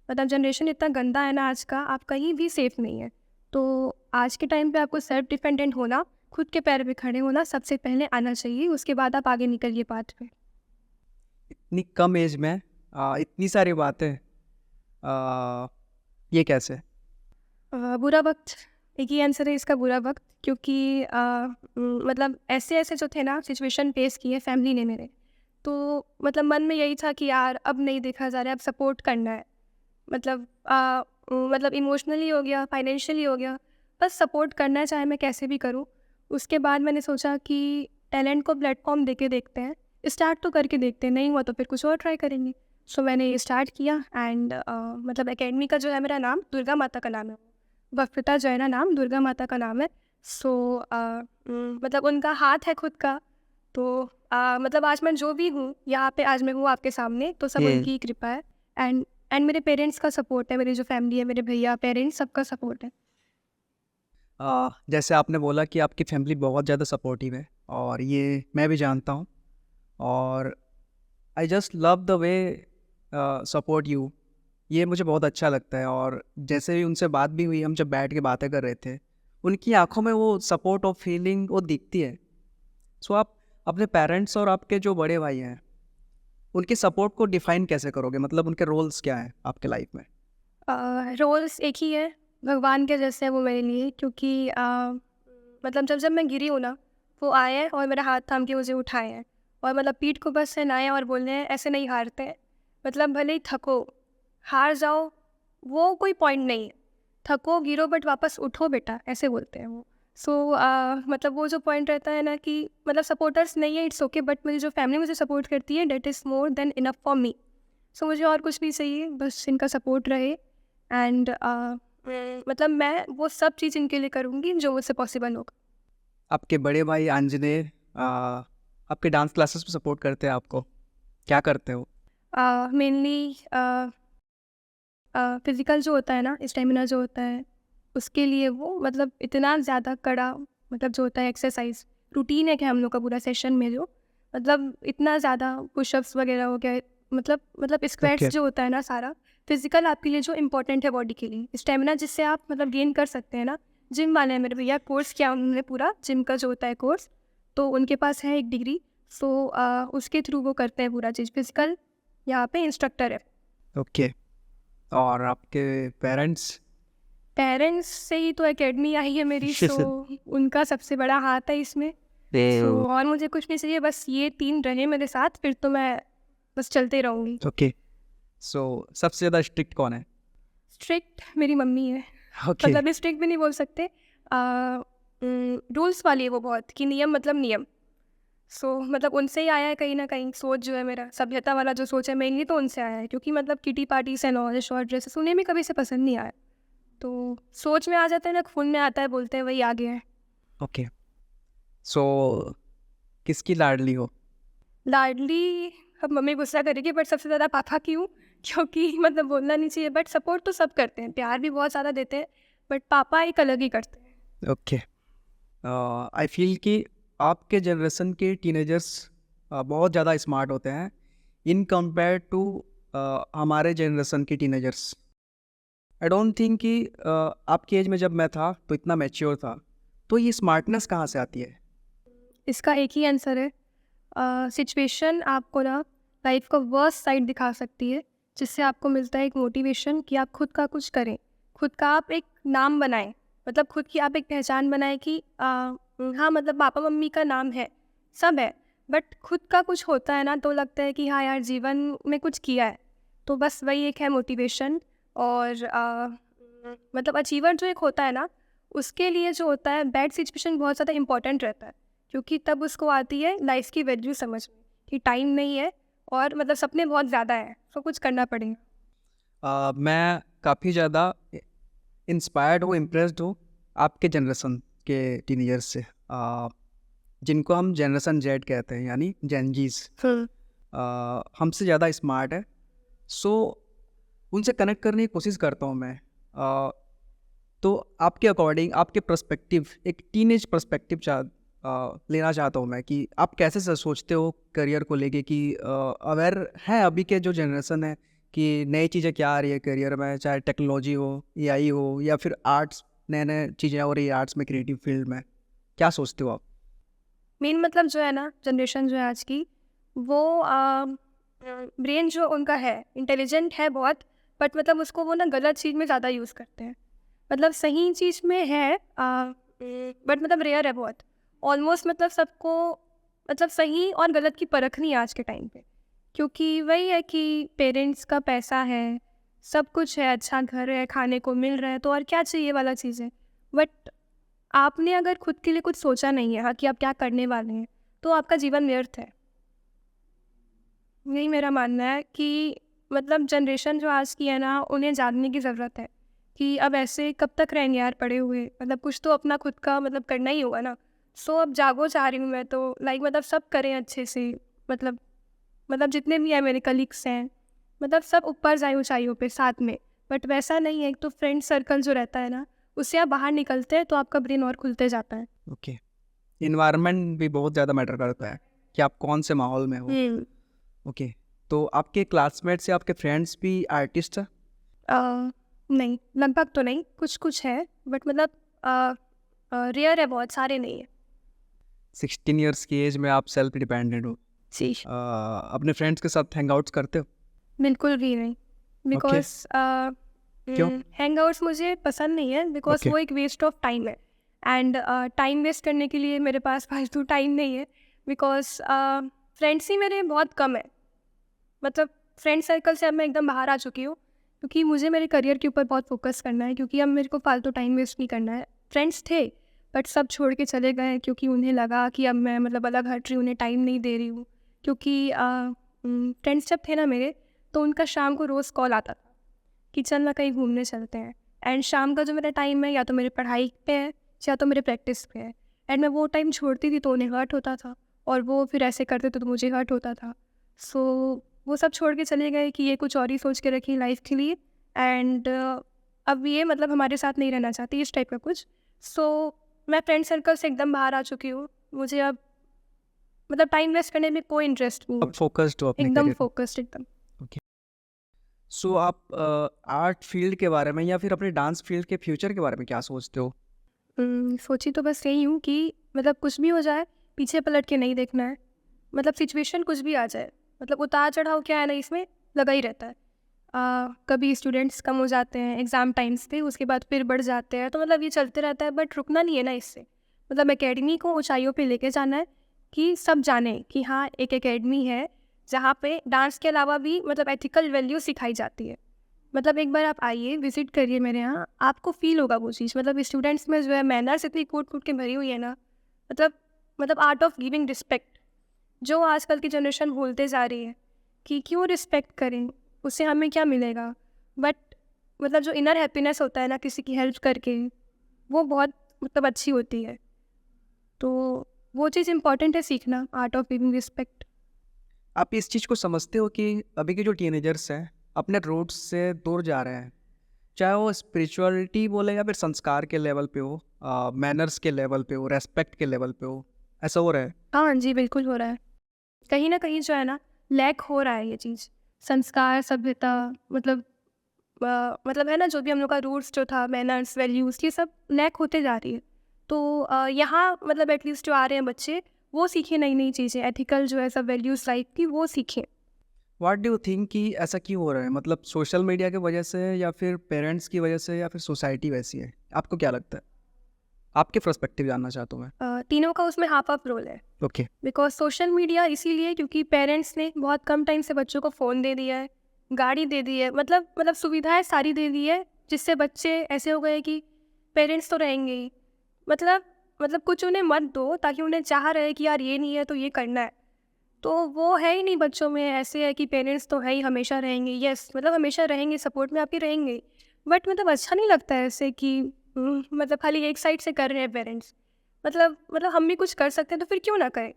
मतलब जनरेशन इतना गंदा है ना आज का, आप कहीं भी सेफ नहीं है। तो आज के टाइम पे आपको सेल्फ डिपेंडेंट होना, खुद के पैर पे खड़े होना सबसे पहले आना चाहिए, उसके बाद आप आगे निकलिए पाथ पे। इतनी कम एज में इतनी सारी बातें, ये कैसे? बुरा वक्त, एक ही आंसर है इसका, बुरा वक्त। क्योंकि मतलब ऐसे ऐसे जो थे ना सिचुएशन फेस किए फैमिली ने मेरे, तो मतलब मन में यही था कि यार अब नहीं देखा जा रहा है, अब सपोर्ट करना है। मतलब इमोशनली हो गया, फाइनेंशियली हो गया, बस सपोर्ट करना है चाहे मैं कैसे भी करूँ। उसके बाद मैंने सोचा कि टैलेंट को प्लेटफॉर्म देके देखते हैं, स्टार्ट तो करके देखते हैं, नहीं हुआ तो फिर कुछ और ट्राई करेंगे। सो मैंने ये स्टार्ट किया एंड मतलब एकेडमी का जो है मेरा नाम दुर्गा माता का नाम है, वक्रता जैना नाम दुर्गा माता का नाम है। सो मतलब उनका हाथ है खुद का। तो मतलब आज मैं जो भी हूँ यहाँ पे, आज मैं हूँ आपके सामने, तो सब ये उनकी ही कृपा है। एंड मेरे पेरेंट्स का सपोर्ट है, मेरी जो फैमिली है, मेरे भैया पेरेंट्स, सबका सपोर्ट है। जैसे आपने बोला कि आपकी फैमिली बहुत ज़्यादा सपोर्टिव है, और ये मैं भी जानता हूँ, और I just love the way support you. ये मुझे बहुत अच्छा लगता है। और जैसे भी उनसे बात भी हुई, हम जब बैठ के बातें कर रहे थे, उनकी आंखों में वो सपोर्ट और फीलिंग वो दिखती है। सो आप अपने पेरेंट्स और आपके जो बड़े भाई हैं, उनके सपोर्ट को डिफाइन कैसे करोगे? मतलब उनके रोल्स क्या हैं आपके लाइफ में? रोल्स एक ही है, भगवान के जैसे है वो मेरे लिए। क्योंकि मतलब जब जब मैं गिरी हूँ ना, वो आए हैं और मेरा हाथ थाम के मुझे उठाए हैं, और मतलब पीठ को बस सहनाए और बोल रहे हैं ऐसे नहीं हारते हैं। मतलब भले ही थको, हार जाओ, वो कोई पॉइंट नहीं है। थको गिरो बट वापस उठो बेटा, ऐसे बोलते हैं वो। सो मतलब वो जो पॉइंट रहता है ना कि मतलब सपोर्टर्स नहीं है, इट्स ओके, बट मेरी जो फैमिली मुझे सपोर्ट करती है that is more than enough for me. So मुझे और कुछ नहीं चाहिए, बस इनका सपोर्ट रहे। एंड मतलब मैं वो सब चीज़ इनके लिए करूँगी जो मुझसे पॉसिबल होगा। आपके बड़े भाई आंजनेय आपके डांस क्लासेस में सपोर्ट करते हैं आपको? क्या करते हो? मेनली फिज़िकल जो होता है ना, स्टेमिना जो होता है, उसके लिए वो मतलब इतना ज़्यादा कड़ा, मतलब जो होता है एक्सरसाइज रूटीन है कि हम लोग का पूरा सेशन में जो मतलब इतना ज़्यादा पुशअप्स वगैरह हो गया, मतलब स्क्वाट्स ओके। जो होता है ना, सारा फिजिकल आपके लिए जो इम्पोर्टेंट है बॉडी के लिए, स्टेमिना जिससे आप मतलब गेन कर सकते हैं ना। जिम वाले हैं मेरे भैया, कोर्स किया उन्होंने पूरा जिम का जो होता है कोर्स, तो उनके पास है एक डिग्री। सो उसके थ्रू वो करते हैं पूरा चीज़ फिजिकल, यहाँ पे इंस्ट्रक्टर है। ओके। और आपके पेरेंट्स? पेरेंट्स से ही तो एकेडमी आई है मेरी, सो उनका सबसे बड़ा हाथ है इसमें। सो और मुझे कुछ नहीं चाहिए, बस ये 3 रहे मेरे साथ, फिर तो मैं बस चलते रहूँगी। ओके। सो सबसे ज़्यादा स्ट्रिक्ट कौन है? स्ट्रिक्ट मेरी मम्मी है। ओके। मतलब स्ट्रिक्ट भी नहीं बोल सकते, रूल्स वाली है वो बहुत, कि नियम मतलब नियम। सो मतलब उनसे ही आया है कहीं ना कहीं सोच जो है मेरा, सभ्यता वाला जो सोच है मेनली तो उनसे आया है। क्योंकि मतलब kitty parties and all, short dresses उन्हें भी कभी से पसंद नहीं आया। तो सोच में आ जाता है ना, खून में आता है, बोलते हैं वही आगे है। ओके। सो किसकी लाडली हो? लाडली, अब मम्मी गुस्सा करेगी, बट सबसे ज़्यादा पापा की हूँ। क्योंकि मतलब बोलना नहीं चाहिए, बट सपोर्ट तो सब करते हैं, प्यार भी बहुत ज़्यादा देते हैं, बट पापा एक अलग ही करते हैं। ओके। आई फील कि आपके जनरेशन के टीनेजर्स बहुत ज़्यादा स्मार्ट होते हैं इन कंपेयर टू हमारे जनरेशन के टीनेजर्स। आई डोंट थिंक कि आपकी एज में जब मैं था तो इतना मैच्योर था। तो ये स्मार्टनेस कहाँ से आती है? इसका एक ही आंसर है, सिचुएशन आपको ना लाइफ का वर्स्ट साइड दिखा सकती है, जिससे आपको मिलता है एक मोटिवेशन कि आप खुद का कुछ करें, खुद का आप एक नाम बनाएं, मतलब खुद की आप एक पहचान बनाएं कि हाँ मतलब पापा मम्मी का नाम है, सब है, बट खुद का कुछ होता है ना तो लगता है कि हाँ यार जीवन में कुछ किया है। तो बस वही एक है मोटिवेशन। और मतलब अचीवर जो एक होता है ना, उसके लिए जो होता है बैड सिचुएशन बहुत ज़्यादा इंपॉर्टेंट रहता है, क्योंकि तब उसको आती है लाइफ की वैल्यू समझ में कि टाइम नहीं है और मतलब सपने बहुत ज़्यादा है, तो कुछ करना पड़ेगा। मैं काफ़ी ज़्यादा इंस्पायर्ड हूँ, इम्प्रेस्ड हूँ आपके जनरेशन के टीनेजर्स से, जिनको हम जनरेशन जेड कहते हैं, यानी जेनजीज। हमसे ज़्यादा स्मार्ट है। सो उनसे कनेक्ट करने की कोशिश करता हूँ मैं। तो आपके अकॉर्डिंग, आपके पर्सपेक्टिव, एक टीनेज पर्सपेक्टिव लेना चाहता हूँ मैं कि आप कैसे सोचते हो करियर को लेके, कि अवेयर है अभी के जो जनरेशन है कि नई चीज़ें क्या आ रही है करियर में, चाहे टेक्नोलॉजी हो, एआई हो, या फिर आर्ट्स, नए नए चीज़ें हो रही है आर्ट्स में, क्रिएटिव फील्ड में, क्या सोचते हो आप? मेन मतलब जो है ना, जनरेशन जो है आज की, वो ब्रेन जो उनका है इंटेलिजेंट है बहुत, बट मतलब उसको वो ना गलत चीज़ में ज़्यादा यूज़ करते हैं। मतलब सही चीज़ में है बट मतलब रेयर है बहुत। ऑलमोस्ट मतलब सबको मतलब सही और गलत की परख नहीं है आज के टाइम पे, क्योंकि वही है कि पेरेंट्स का पैसा है, सब कुछ है, अच्छा घर है, खाने को मिल रहा है, तो और क्या चाहिए वाला चीज़ है। बट आपने अगर खुद के लिए कुछ सोचा नहीं है हाँ कि आप क्या करने वाले हैं, तो आपका जीवन व्यर्थ है। यही मेरा मानना है कि मतलब जनरेशन जो आज की है ना, उन्हें जानने की ज़रूरत है कि अब ऐसे कब तक रहेंगे यार पड़े हुए, मतलब कुछ तो अपना खुद का मतलब करना ही होगा ना। सो अब जागो चाह रही हूँ मैं तो, लाइक मतलब सब करें अच्छे से, मतलब मतलब जितने भी हैं मेरे कलीग्स हैं, मतलब सब ऊपर जाए ऊंचाइयों पे साथ में। बट वैसा नहीं है, एक तो फ्रेंड सर्कल जो रहता है ना, उससे आप बाहर निकलते हैं तो आपका ब्रेन और खुलते जाता है। ओके। इन्वायरमेंट भी बहुत ज़्यादा मैटर करता है कि आप कौन से माहौल में हो। ओके। तो आपके क्लासमेट्स या आपके फ्रेंड्स भी आर्टिस्ट हैं? नहीं, लगभग तो नहीं, कुछ कुछ है, बट मतलब रेयर है, बहुत सारे नहीं है। 16 ईयर्स की एज में आप सेल्फ डिपेंडेंट हो। जी। अपने फ्रेंड्स के साथ हैंग आउट्स करते हो? बिल्कुल भी नहीं, ओके। बिकॉज क्यों? हैंग आउट्स मुझे पसंद नहीं है, बिकॉज ओके। वो एक वेस्ट ऑफ टाइम है। एंड टाइम वेस्ट करने के लिए मेरे पास फालतू टाइम नहीं है, बिकॉज फ्रेंड्स ही मेरे बहुत कम है। मतलब फ्रेंड सर्कल से अब मैं एकदम बाहर आ चुकी हूँ, क्योंकि मुझे मेरे करियर के ऊपर बहुत फोकस करना है, क्योंकि अब मेरे को फालतू टाइम वेस्ट नहीं करना है। फ्रेंड्स थे बट सब छोड़ के चले गए, क्योंकि उन्हें लगा कि अब मैं मतलब अलग हट रही हूँ, उन्हें टाइम नहीं दे रही हूँ। क्योंकि फ्रेंड्स जब थे ना मेरे, तो उनका शाम को रोज़ कॉल आता था कि चल ना कहीं घूमने चलते हैं। एंड शाम का जो मेरा टाइम है, या तो मेरे पढ़ाई पे है या तो मेरे प्रैक्टिस पे है। एंड मैं वो टाइम छोड़ती थी तो उन्हें हर्ट होता था, और वो फिर ऐसे करते तो मुझे हर्ट होता था। सो वो सब छोड़ के चले गए कि ये कुछ और ही सोच के रखी लाइफ के लिए। एंड अब ये मतलब हमारे साथ नहीं रहना चाहती, इस टाइप का कुछ। सो मैं फ्रेंड सर्कल से एकदम बाहर आ चुकी हूँ। मुझे अब मतलब टाइम वेस्ट करने में कोई इंटरेस्ट नहीं अब है, फोकस्ड हो अपने एकदम करियर में। फोकस्ड एकदम। ओके। सो आप आर्ट फील्ड के बारे में या फिर अपने डांस फील्ड के फ्यूचर के बारे में क्या सोचते हो? सोची तो बस यही हूँ कि मतलब कुछ भी हो जाए, पीछे पलट के नहीं देखना है। मतलब सिचुएशन कुछ भी आ जाए, मतलब उतार चढ़ाव क्या है ना, इसमें लगा ही रहता है। कभी स्टूडेंट्स कम हो जाते हैं एग्ज़ाम टाइम्स पे, उसके बाद फिर बढ़ जाते हैं, तो मतलब ये चलते रहता है, बट रुकना नहीं है ना इससे। मतलब एकेडमी को ऊंचाइयों पे लेके जाना है कि सब जाने कि हाँ एक एकेडमी है जहाँ पे डांस के अलावा भी मतलब एथिकल वैल्यू सिखाई जाती है। मतलब एक बार आप आइए, विजिट करिए मेरे यहाँ, आपको फील होगा वो चीज़। मतलब स्टूडेंट्स में जो है मैनर्स इतनी कूट कूट के भरी हुई है ना, मतलब आर्ट ऑफ गिविंग रिस्पेक्ट, जो आजकल की जनरेशन भूलते जा रही है कि क्यों रिस्पेक्ट करें, उससे हमें क्या मिलेगा। बट मतलब जो इनर हैप्पीनेस होता है ना किसी की हेल्प करके, वो बहुत मतलब अच्छी होती है। तो वो चीज़ इम्पॉर्टेंट है सीखना, आर्ट ऑफ गिविंग रिस्पेक्ट। आप इस चीज़ को समझते हो कि अभी के जो टीनेजर्स हैं अपने रूट्स से दूर जा रहे हैं, चाहे वो स्पिरिचुअलिटी बोले या फिर संस्कार के लेवल पे हो, मैनर्स के लेवल पे हो, रेस्पेक्ट के लेवल पे हो, ऐसा हो रहा है? हाँ जी, बिल्कुल हो रहा है। कहीं ना कहीं जो है ना, लैक हो रहा है ये चीज़। संस्कार, सभ्यता, मतलब मतलब है ना, जो भी हम लोग का रूट्स जो था, मैनर्स, वैल्यूज़, ये सब लैक होते जा रही है। तो यहाँ मतलब एटलीस्ट जो आ रहे हैं बच्चे, वो सीखें नई नई चीज़ें, एथिकल जो है सब वैल्यूज़ लाइफ की वो सीखें। व्हाट डू यू थिंक कि ऐसा क्यों हो रहा है? मतलब सोशल मीडिया की वजह से या फिर पेरेंट्स की वजह से या फिर सोसाइटी वैसी है? आपको क्या लगता है? आपके पर्सपेक्टिव जानना चाहता हूँ मैं। तीनों का उसमें हाफ ऑफ रोल है। ओके। बिकॉज सोशल मीडिया इसीलिए क्योंकि पेरेंट्स ने बहुत कम टाइम से बच्चों को फ़ोन दे दिया है, गाड़ी दे दी है, मतलब सुविधाएं सारी दे दी है, जिससे बच्चे ऐसे हो गए कि पेरेंट्स तो रहेंगे ही। मतलब कुछ उन्हें मत दो ताकि उन्हें चाह रहे कि यार ये नहीं है तो ये करना है, तो वो है ही नहीं बच्चों में। ऐसे है कि पेरेंट्स तो है ही, हमेशा रहेंगे, यस मतलब हमेशा रहेंगे, सपोर्ट में आपके रहेंगे, बट मतलब अच्छा नहीं लगता है ऐसे कि मतलब खाली एक साइड से कर रहे हैं पेरेंट्स। मतलब हम भी कुछ कर सकते हैं तो फिर क्यों ना करें।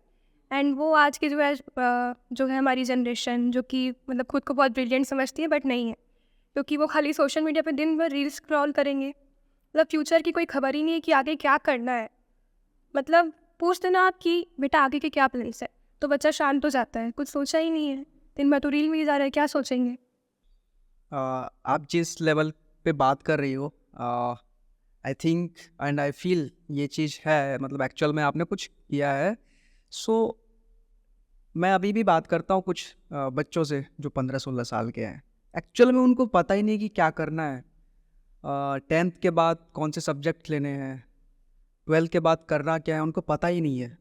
एंड वो आज की जो है हमारी जनरेशन जो कि मतलब खुद को बहुत ब्रिलियंट समझती है बट नहीं है, क्योंकि वो खाली सोशल मीडिया पे दिन भर रील्स स्क्रॉल करेंगे। मतलब फ्यूचर की कोई खबर ही नहीं है कि आगे क्या करना है। मतलब पूछ देना आप कि बेटा आगे के क्या प्लान्स है, तो बच्चा शांत हो जाता है, कुछ सोचा ही नहीं है, दिन भर तो रील में ही जा रहा है, क्या सोचेंगे। आप जिस लेवल पे बात कर रही हो, I think and I feel ये चीज़ है, मतलब एक्चुअल में आपने कुछ किया है। सो मैं अभी भी बात करता हूँ कुछ बच्चों से जो 15-16 साल के हैं। एक्चुअल में उनको पता ही नहीं कि क्या करना है। 10th के बाद कौन से सब्जेक्ट लेने हैं, 12th के बाद करना क्या है, उनको पता ही नहीं है।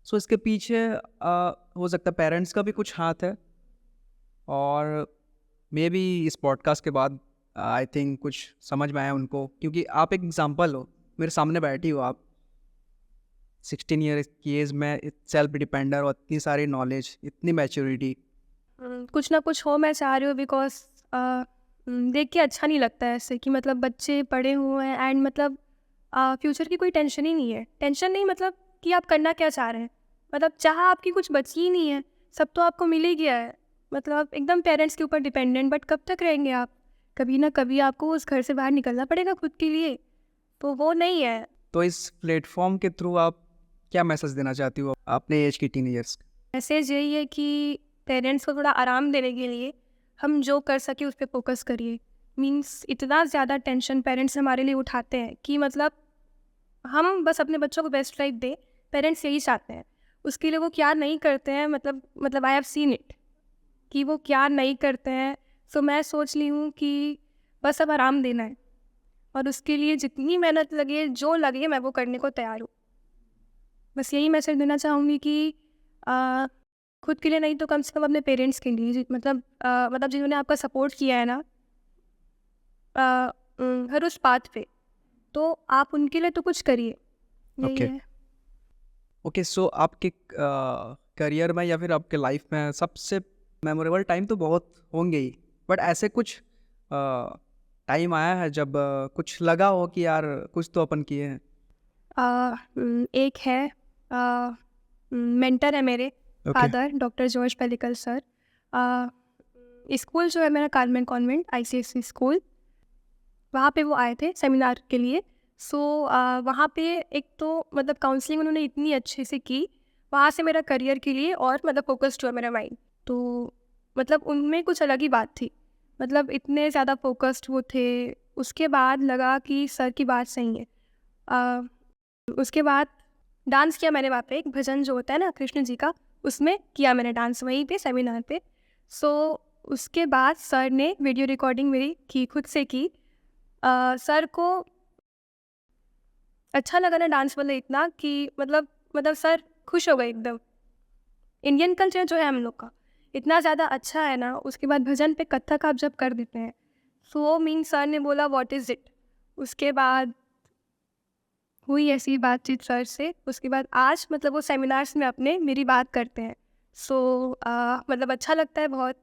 सो इसके पीछे हो सकता है पेरेंट्स का भी कुछ हाथ है, और मे बी इस पॉडकास्ट के बाद आई थिंक कुछ समझ में आया उनको, क्योंकि आप एक एग्जांपल हो, मेरे सामने बैठी हो आप, 16 ईयर की एज में सेल्फ डिपेंडर और इतनी सारी नॉलेज, इतनी मैच्योरिटी। कुछ ना कुछ हो मैं चाह रही हूँ, बिकॉज देख के अच्छा नहीं लगता है ऐसे कि मतलब बच्चे पढ़े हुए हैं एंड मतलब फ्यूचर की कोई टेंशन ही नहीं है। टेंशन नहीं मतलब कि आप करना क्या चाह रहे हैं, मतलब चाह आपकी कुछ बची ही नहीं है, सब तो आपको मिल ही गया है। मतलब एकदम पेरेंट्स के ऊपर डिपेंडेंट, बट कब तक रहेंगे आप, कभी ना कभी आपको उस घर से बाहर निकलना पड़ेगा खुद के लिए, तो वो नहीं है। तो इस प्लेटफॉर्म के थ्रू आप क्या मैसेज देना चाहती हो अपने एज की टीनेजर्स? मैसेज यही है कि पेरेंट्स को थोड़ा आराम देने के लिए हम जो कर सके उस पर फोकस करिए। मीन्स इतना ज़्यादा टेंशन पेरेंट्स हमारे लिए उठाते हैं कि मतलब हम बस अपने बच्चों को बेस्ट लाइफ दें, पेरेंट्स यही चाहते हैं। उसके लिए वो क्या नहीं करते हैं, मतलब आई हैव सीन इट कि वो क्या नहीं करते हैं। सो मैं सोच ली हूँ कि बस अब आराम देना है, और उसके लिए जितनी मेहनत लगे जो लगे मैं वो करने को तैयार हूँ। बस यही मैसेज देना चाहूँगी कि आ, खुद के लिए नहीं तो कम से कम अपने पेरेंट्स के लिए, मतलब जिन्होंने आपका सपोर्ट किया है ना हर उस बात पे, तो आप उनके लिए तो कुछ करिए, यही ओके। है। ओके, सो आपके करियर में या फिर आपके लाइफ में सबसे मेमोरेबल टाइम तो बहुत होंगे ही, बट ऐसे कुछ टाइम आया है जब कुछ लगा हो कि यार कुछ तो अपन किए हैं? एक है मेंटर है मेरे okay. Father, doctor George pellicle sir. School जो है मेरा कार्मेल कॉन्वेंट ICSE स्कूल, वहाँ पे वो आए थे सेमिनार के लिए। सो वहाँ पे एक तो मतलब काउंसलिंग उन्होंने इतनी अच्छे से की, वहाँ से मेरा करियर के लिए और मतलब फोकस्ड हुआ मेरा माइंड। तो मतलब उनमें कुछ अलग ही बात थी, मतलब इतने ज़्यादा फोकस्ड वो थे। उसके बाद लगा कि सर की बात सही है। उसके बाद डांस किया मैंने वहाँ पे, एक भजन जो होता है ना कृष्ण जी का, उसमें किया मैंने डांस वहीं पे सेमिनार पे। सो उसके बाद सर ने वीडियो रिकॉर्डिंग मेरी की, खुद से की। सर को अच्छा लगा ना डांस वाला इतना कि मतलब सर खुश हो गए एकदम। इंडियन कल्चर जो है हम लोग का इतना ज़्यादा अच्छा है ना, उसके बाद भजन पे कथक आप जब कर देते हैं, सो मीन सर ने बोला व्हाट इज़ इट। उसके बाद हुई ऐसी बातचीत सर से, उसके बाद आज मतलब वो सेमिनार्स में अपने मेरी बात करते हैं। सो मतलब अच्छा लगता है बहुत।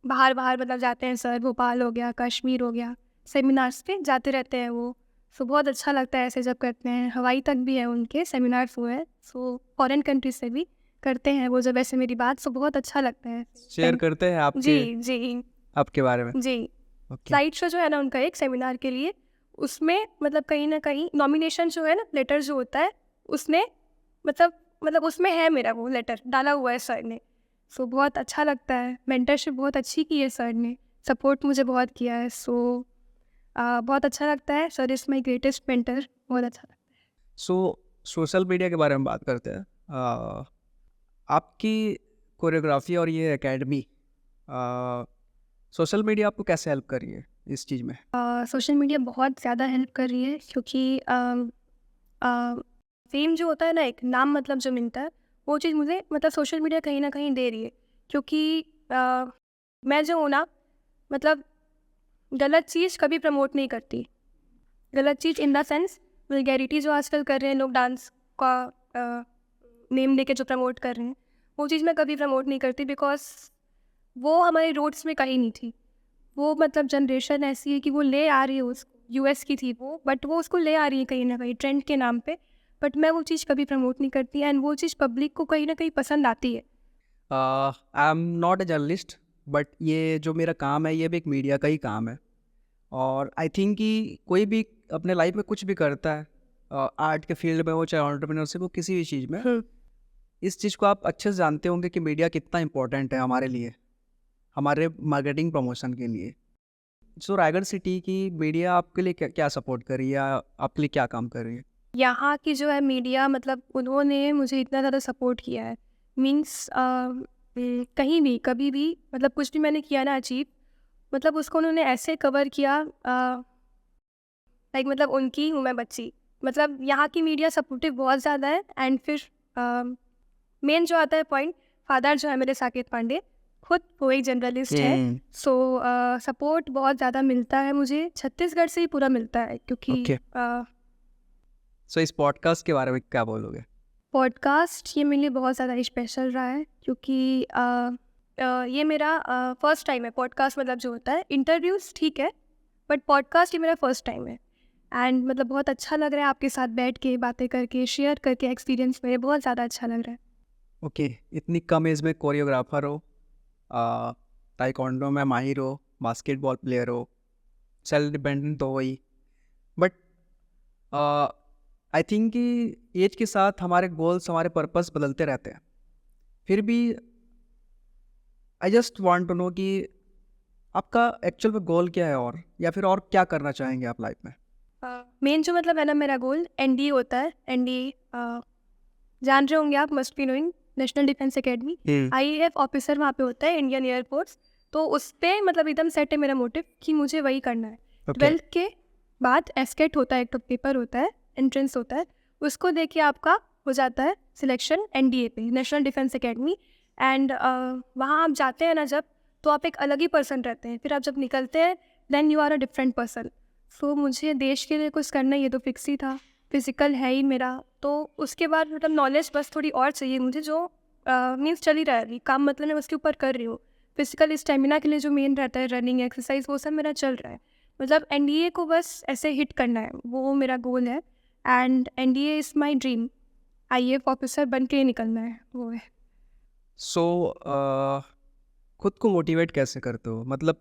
बाहर बाहर मतलब जाते हैं सर, भोपाल हो गया, कश्मीर हो गया, सेमिनार्स पे जाते रहते हैं वो। सो बहुत अच्छा लगता है ऐसे जब करते हैं। हवाई तक भी है उनके सेमिनार्स हुए हैं, सो फॉरेन कंट्रीज से भी करते हैं वो जब ऐसे मेरी बात, सो बहुत अच्छा लगता है। शेयर करते हैं आपके जी जी आपके बारे में? जी। ओके। स्लाइड शो जो है ना उनका एक सेमिनार के लिए, उसमें मतलब कहीं ना कहीं नॉमिनेशन जो है ना, लेटर जो होता है उसमें मतलब उसमें है मेरा वो लेटर डाला हुआ है सर ने। सो बहुत अच्छा लगता है, मेंटरशिप बहुत अच्छी की है सर ने, सपोर्ट मुझे बहुत किया है। सो बहुत अच्छा लगता है, sir is my greatest mentor, बहुत अच्छा लगता है। सो सोशल मीडिया के बारे में बात करते हैं। आपकी कोरियोग्राफी और ये एकेडमी सोशल मीडिया आपको कैसे हेल्प कर रही है इस चीज़ में? सोशल मीडिया बहुत ज़्यादा हेल्प कर रही है, क्योंकि फेम जो होता है ना, एक नाम मतलब जो मिलता है, वो चीज़ मुझे मतलब सोशल मीडिया कहीं ना कहीं दे रही है। क्योंकि मैं जो हूँ ना, मतलब गलत चीज़ कभी प्रमोट नहीं करती। गलत चीज़ इन द सेंस वल्गैरिटी जो आजकल कर रहे हैं लोग, डांस का नेम लेके जो प्रमोट कर रहे हैं, वो चीज़ मैं कभी प्रमोट नहीं करती, बिकॉज वो हमारे रूट्स में कहीं नहीं थी। वो मतलब जनरेशन ऐसी है कि वो ले आ रही है उसको, यूएस की थी वो, बट वो उसको ले आ रही है कहीं ना कहीं ट्रेंड के नाम पे। बट मैं वो चीज़ कभी प्रमोट नहीं करती, एंड वो चीज़ पब्लिक को कहीं ना कहीं पसंद आती है। I am not a journalist, but ये जो मेरा काम है ये भी एक मीडिया का ही काम है। और आई थिंक कि कोई भी अपने लाइफ में कुछ भी करता है, आर्ट के फील्ड में हो चाहे एंटरप्रेन्योरशिप हो, किसी भी चीज़ में, इस चीज़ को आप अच्छे से जानते होंगे कि मीडिया कितना इंपॉर्टेंट है हमारे लिए, हमारे मार्केटिंग प्रमोशन के लिए। सो रायगढ़ सिटी की मीडिया आपके लिए क्या क्या सपोर्ट कर रही है, या आपके लिए क्या काम कर रही है? यहाँ की जो है मीडिया, मतलब उन्होंने मुझे इतना ज़्यादा सपोर्ट किया है। मीन्स कहीं भी कभी भी मतलब कुछ भी मैंने किया ना अचीव, मतलब उसको उन्होंने ऐसे कवर किया, लाइक मतलब उनकी हूँ मैं बच्ची। मतलब यहाँ की मीडिया सपोर्टिव बहुत ज़्यादा है। एंड फिर मेन जो आता है पॉइंट, फादर जो है मेरे साकेत पांडे, खुद वो एक जर्नलिस्ट है। सो सपोर्ट बहुत ज़्यादा मिलता है मुझे, छत्तीसगढ़ से ही पूरा मिलता है। क्योंकि Okay. सो इस पॉडकास्ट के बारे में क्या बोलोगे? पॉडकास्ट ये मेरे लिए बहुत ज़्यादा स्पेशल रहा है, क्योंकि ये मेरा फर्स्ट टाइम है पॉडकास्ट। मतलब जो होता है इंटरव्यूज़ ठीक है, बट पॉडकास्ट ये मेरा फर्स्ट टाइम है। एंड मतलब बहुत अच्छा लग रहा है आपके साथ बैठ के बातें करके, शेयर करके एक्सपीरियंस मेरे, बहुत ज़्यादा अच्छा लग रहा है। ओके, इतनी कम एज में कोरियोग्राफर हो, ताइक्वांडो में माहिर हो, बास्केटबॉल प्लेयर हो, सेल्फ डिपेंडेंट तो हो ही, बट आई थिंक कि एज के साथ हमारे गोल्स, हमारे पर्पस बदलते रहते हैं। फिर भी I just want to know कि आपका एक्चुअल में गोल क्या है, और या फिर और क्या करना चाहेंगे आप लाइफ में? मेन जो मतलब है ना, मेरा गोल एनडीए होता है। एनडीए जान रहे होंगे आप, must be knowing, national defence academy. IAF officer वहाँ पे होता है, इंडियन एयरफोर्स। तो उस पर मतलब एकदम सेट है मेरा मोटिव कि मुझे वही करना है। 12th के बाद एस्केट होता है, एक तो पेपर होता है, एंट्रेंस होता है, उसको दे के आपका हो जाता है सिलेक्शन एनडीए पे, नेशनल डिफेंस एकेडमी। एंड वहाँ आप जाते हैं ना जब, तो आप एक अलग ही पर्सन रहते हैं। फिर आप जब निकलते हैं, then you are a different person. So मुझे देश के लिए कुछ करना, ये तो फिक्स ही था। फिजिकल है ही मेरा, तो उसके बाद मतलब नॉलेज बस थोड़ी और चाहिए मुझे, जो मीन्स चल ही रहा है अभी काम, मतलब मैं उसके ऊपर कर रही हूँ। फिजिकल स्टेमिना के लिए जो मेन रहता है, रनिंग एक्सरसाइज, वो सब मेरा चल रहा है। मतलब एनडीए को बस ऐसे हिट करना है, वो मेरा गोल है। And NDA is my dream, IAF officer बन के निकलना है, वो है। सो खुद को मोटिवेट कैसे करते हो? मतलब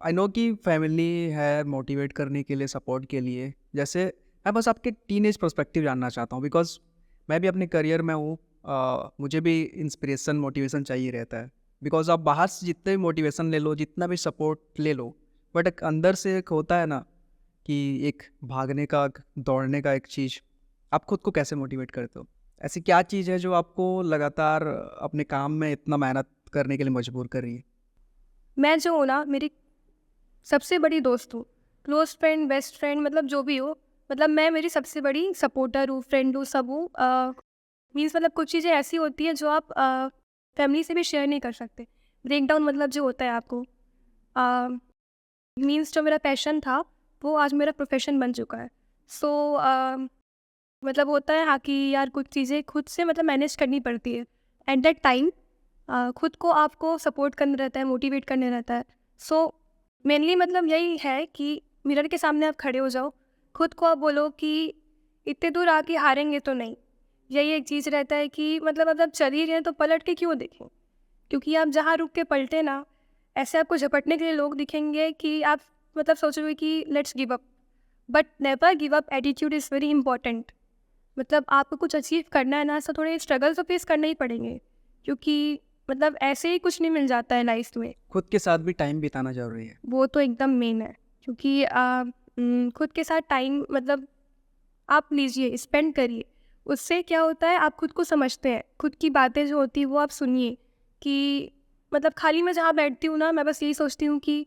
आई नो कि फैमिली है मोटिवेट करने के लिए, सपोर्ट के लिए। जैसे मैं बस आपके टीनेज पर्सपेक्टिव जानना चाहता हूँ, बिकॉज मैं भी अपने करियर में हूँ। मुझे भी इंस्पिरेशन, मोटिवेशन चाहिए रहता है। बिकॉज आप बाहर से जितने भी मोटिवेशन ले लो, जितना भी सपोर्ट ले लो, बट एक अंदर से एक होता है ना कि एक भागने का, दौड़ने का एक चीज़। आप खुद को कैसे मोटिवेट करते हो? ऐसी क्या चीज़ है जो आपको लगातार अपने काम में इतना मेहनत करने के लिए मजबूर कर रही है? मैं जो हूँ ना, मेरी सबसे बड़ी दोस्त हूँ, क्लोज फ्रेंड, बेस्ट फ्रेंड, मतलब जो भी हो, मतलब मैं मेरी सबसे बड़ी सपोर्टर हूँ, फ्रेंड हूँ, सब हूँ। मीन्स मतलब कुछ चीज़ें ऐसी होती हैं जो आप फैमिली से भी शेयर नहीं कर सकते। ब्रेक डाउन मतलब जो होता है आपको, मीन्स जो मेरा पैशन था, वो आज मेरा प्रोफेशन बन चुका है। सो मतलब होता है हाँ कि यार कुछ चीज़ें खुद से मतलब मैनेज करनी पड़ती है। एट दैट टाइम खुद को आपको सपोर्ट करना रहता है, मोटिवेट करने रहता है। सो मेनली मतलब यही है कि मिरर के सामने आप खड़े हो जाओ, खुद को आप बोलो कि इतने दूर आके हारेंगे तो नहीं। यही एक चीज़ रहता है कि मतलब अब आप चल ही रहे हैं तो पलट के क्यों देखें, क्योंकि आप जहाँ रुक के पलटे ना, ऐसे आपको झपटने के लिए लोग दिखेंगे कि आप मतलब सोचोगे कि let's give up. But never give up attitude is very important. मतलब आपको कुछ अचीव करना है ना, ऐसा थोड़े स्ट्रगल तो फेस करने ही पड़ेंगे, क्योंकि मतलब ऐसे ही कुछ नहीं मिल जाता है लाइफ में। खुद के साथ भी टाइम बिताना ज़रूरी है। वो तो एकदम मेन है, क्योंकि खुद के साथ टाइम मतलब आप लीजिए, स्पेंड करिए। उससे क्या होता है, आप खुद को समझते हैं, खुद की बातें जो होती है वो आप सुनिए कि मतलब खाली मैं जहाँ बैठती हूँ ना, मैं बस यही सोचती हूँ कि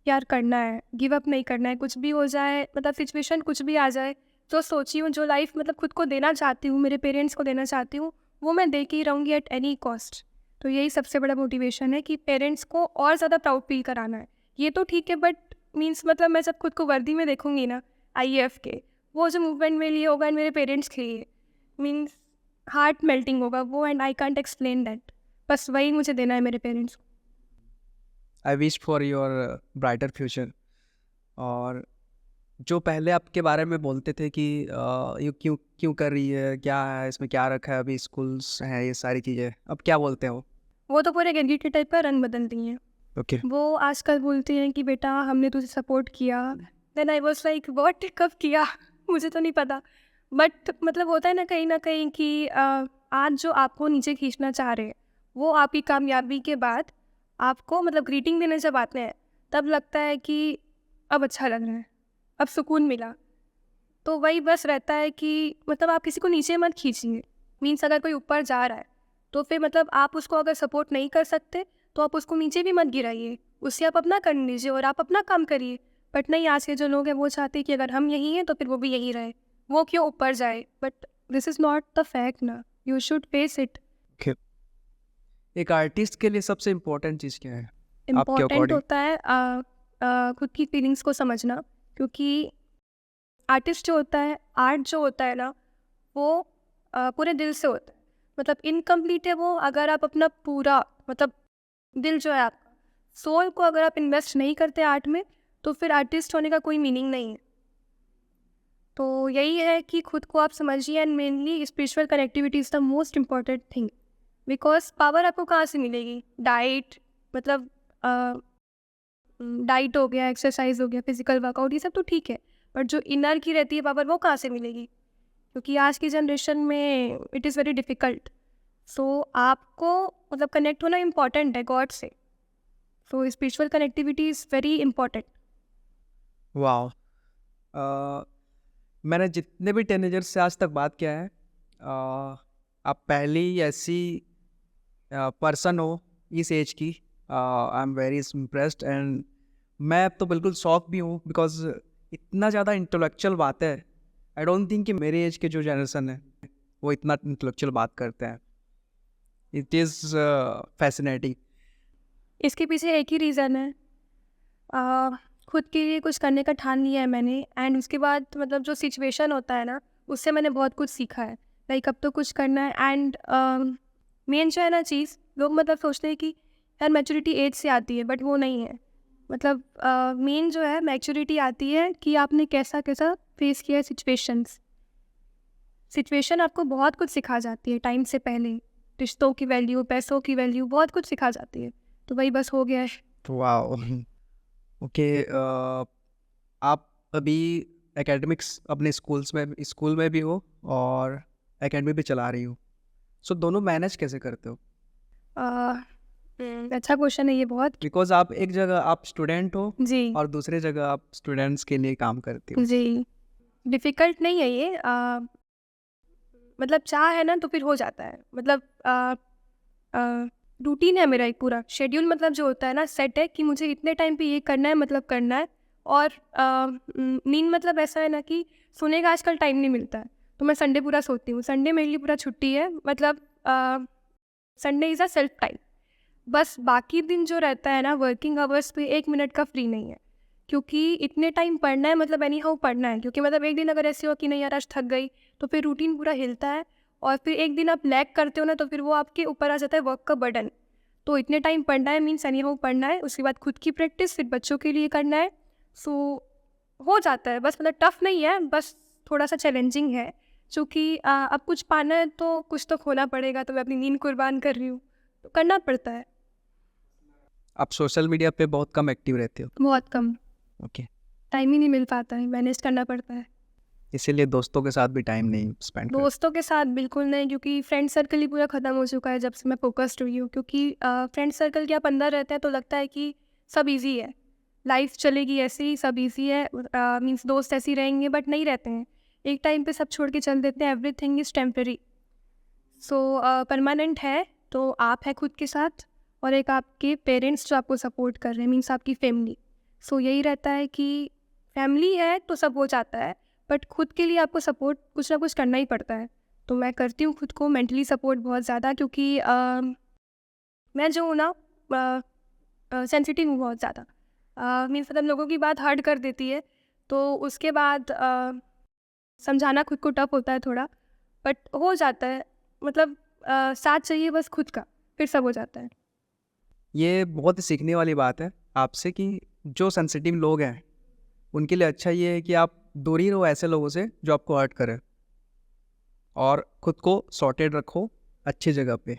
यार करना है, गिव अप नहीं करना है, कुछ भी हो जाए, मतलब सिचुएशन कुछ भी आ जाए, जो सोची हूँ, जो लाइफ मतलब खुद को देना चाहती हूँ, मेरे पेरेंट्स को देना चाहती हूँ, वो मैं दे के ही रहूँगी एट एनी कॉस्ट। तो यही सबसे बड़ा मोटिवेशन है कि पेरेंट्स को और ज़्यादा प्राउड फील कराना है। ये तो ठीक है, बट मीन्स मतलब मैं जब खुद को वर्दी में देखूंगी ना आईएएफ के, वो जो मूवमेंट मेरे लिए होगा एंड मेरे पेरेंट्स के लिए, मीन्स हार्ट मेल्टिंग होगा वो, and I can't explain that. बस वही मुझे देना है मेरे पेरेंट्स को। I wish for your brighter future. और जो पहले आपके बारे में बोलते थे कि ये क्यों क्यों कर रही है, क्या है इसमें, क्या रखा है, अभी स्कूल्स हैं, ये सारी चीज़ें, अब क्या बोलते हो? वो तो पूरे गिरगिट के टाइप का रंग बदल दी हैं। ओके। वो आजकल बोलते हैं कि बेटा हमने तुझे सपोर्ट किया। Then I was like what, कब किया? मुझे तो नहीं पता। बट मतलब होता है ना कहीं कि आज जो आपको नीचे खींचना चाह रहे हैं, वो आपकी कामयाबी के बाद आपको मतलब ग्रीटिंग देने जब आते हैं, तब लगता है कि अब अच्छा लग रहा है, अब सुकून मिला। तो वही बस रहता है कि मतलब आप किसी को नीचे मत खींचिए। मीन्स अगर कोई ऊपर जा रहा है तो फिर मतलब आप उसको अगर सपोर्ट नहीं कर सकते तो आप उसको नीचे भी मत गिराइए, उससे आप अपना कर लीजिए और आप अपना काम करिए। बट नहीं, आज के जो लोग हैं वो चाहते हैं कि अगर हम यही हैं तो फिर वो भी यही रहे, वो क्यों ऊपर जाए। But this is not the fact ना, you should face it. Okay. एक आर्टिस्ट के लिए सबसे इम्पोर्टेंट चीज़ क्या है आपके इम्पॉर्टेंट अकॉर्डिंग? होता है खुद की फीलिंग्स को समझना, क्योंकि आर्टिस्ट जो होता है, आर्ट जो होता है ना, वो पूरे दिल से होता है। मतलब इनकम्प्लीट है वो अगर आप अपना पूरा मतलब दिल जो है आपका, सोल को अगर आप इन्वेस्ट नहीं करते आर्ट में, तो फिर आर्टिस्ट होने का कोई मीनिंग नहीं है। तो यही है कि खुद को आप समझिए, and mainly spiritual connectivity is the most important thing. Because power आपको कहाँ से मिलेगी? डाइट, मतलब डाइट हो गया, एक्सरसाइज हो गया, फिजिकल वर्कआउट, ये सब तो ठीक है, बट जो इनर की रहती है पावर, वो कहाँ से मिलेगी? क्योंकि आज की जनरेशन में इट इज़ वेरी डिफ़िकल्ट। सो आपको मतलब कनेक्ट होना इम्पॉर्टेंट है गॉड से। सो spiritual connectivity is very important. वाह। मैंने जितने भी टीनेजर्स से आज तक बात किया है, आप पहली ऐसी पर्सन हो इस एज की। I am very impressed and मैं तो बिल्कुल शॉक भी हूँ, बिकॉज इतना ज़्यादा इंटेलेक्चुअल बात है। आई डोंट थिंक कि मेरे एज के जो जनरेशन है वो इतना इंटेलेक्चुअल बात करते हैं। It is fascinating. इसके पीछे एक ही रीज़न है, आ, खुद के लिए कुछ करने का ठान लिया है मैंने, एंड उसके बाद मतलब जो सिचुएशन होता है ना, उससे मैंने बहुत कुछ सीखा है। लाइक अब तो कुछ करना है, एंड मेन जो है ना चीज़, लोग मतलब सोचते हैं कि यार मैच्योरिटी एज से आती है, बट वो नहीं है। मतलब मेन जो है मैच्योरिटी आती है कि आपने कैसा कैसा फेस किया है सिचुएशंस। सिचुएशन आपको बहुत कुछ सिखा जाती है टाइम से पहले, रिश्तों की वैल्यू, पैसों की वैल्यू, बहुत कुछ सिखा जाती है। तो वही बस हो गया है। वाह। ओके। आप अभी एकेडमिक्स अपने स्कूल में भी हो और एकेडमी भी चला रही हो, सो दोनों मैनेज कैसे करते हो? अच्छा क्वेश्चन है ये बहुत। बिकॉज आप एक जगह आप स्टूडेंट हो जी और दूसरी जगह आप स्टूडेंट्स के लिए काम करती हो। जी, डिफ़िकल्ट नहीं है ये। मतलब चाह है ना तो फिर हो जाता है। मतलब रूटीन है मेरा, एक पूरा शेड्यूल मतलब जो होता है ना सेट है कि मुझे इतने टाइम पे ये करना है, मतलब करना है। और नींद मतलब ऐसा है ना कि सोने का आजकल टाइम नहीं मिलता है, तो मैं संडे पूरा सोती हूँ। संडे मेरे लिए पूरा छुट्टी है, मतलब Sunday is a self time. बस बाकी दिन जो रहता है ना वर्किंग आवर्स पे 1 मिनट का फ्री नहीं है, क्योंकि इतने टाइम पढ़ना है, मतलब एनी हाउ पढ़ना है। क्योंकि मतलब एक दिन अगर ऐसे हो कि नहीं यार आज थक गई, तो फिर रूटीन पूरा हिलता है। और फिर एक दिन आप लैग करते हो ना, तो फिर वो आपके ऊपर आ जाता है वर्क का बर्डन। तो इतने टाइम पढ़ना है मीन्स एनी हाउ पढ़ना है, उसके बाद खुद की प्रैक्टिस, फिर बच्चों के लिए करना है। सो हो जाता है, बस मतलब टफ नहीं है, बस थोड़ा सा चैलेंजिंग है। चूँकि अब कुछ पाना है तो कुछ तो खोना पड़ेगा, तो मैं अपनी नींद कुर्बान कर रही हूँ, तो करना पड़ता है। आप सोशल मीडिया पे बहुत कम एक्टिव रहते हो। बहुत कम, ओके। टाइम ही नहीं मिल पाता है, मैनेज करना पड़ता है। इसीलिए दोस्तों के साथ भी टाइम नहीं स्पेंड करते। दोस्तों के साथ बिल्कुल नहीं, क्योंकि फ्रेंड सर्कल ही पूरा ख़त्म हो चुका है जब से मैं फोकस्ड हुई हूँ। क्योंकि फ्रेंड सर्कल के आप अंदर रहते हैं तो लगता है कि सब इजी है, लाइफ चलेगी ऐसे ही, सब इजी है, मीन्स दोस्त ऐसे ही रहेंगे, बट नहीं रहते हैं। एक टाइम पे सब छोड़ के चल देते हैं, everything is temporary. So permanent है तो आप है खुद के साथ, और एक आपके पेरेंट्स जो आपको सपोर्ट कर रहे हैं, मीन्स आपकी फैमिली। सो यही रहता है कि फैमिली है तो सब हो जाता है, बट खुद के लिए आपको सपोर्ट कुछ ना कुछ करना ही पड़ता है। तो मैं करती हूँ खुद को मेंटली सपोर्ट बहुत ज़्यादा, क्योंकि मैं जो हूँ ना सेंसिटिव हूँ बहुत ज़्यादा। मीन्स मतलब लोगों की बात हर्ट कर देती है, तो उसके बाद समझाना खुद को टफ होता है थोड़ा, बट हो जाता है। मतलब साथ चाहिए बस खुद का, फिर सब हो जाता है। ये बहुत ही सीखने वाली बात है आपसे कि जो सेंसिटिव लोग हैं उनके लिए अच्छा ये है कि आप दूर ही रहो ऐसे लोगों से जो आपको हर्ट करे, और खुद को सॉर्टेड रखो अच्छी जगह पे।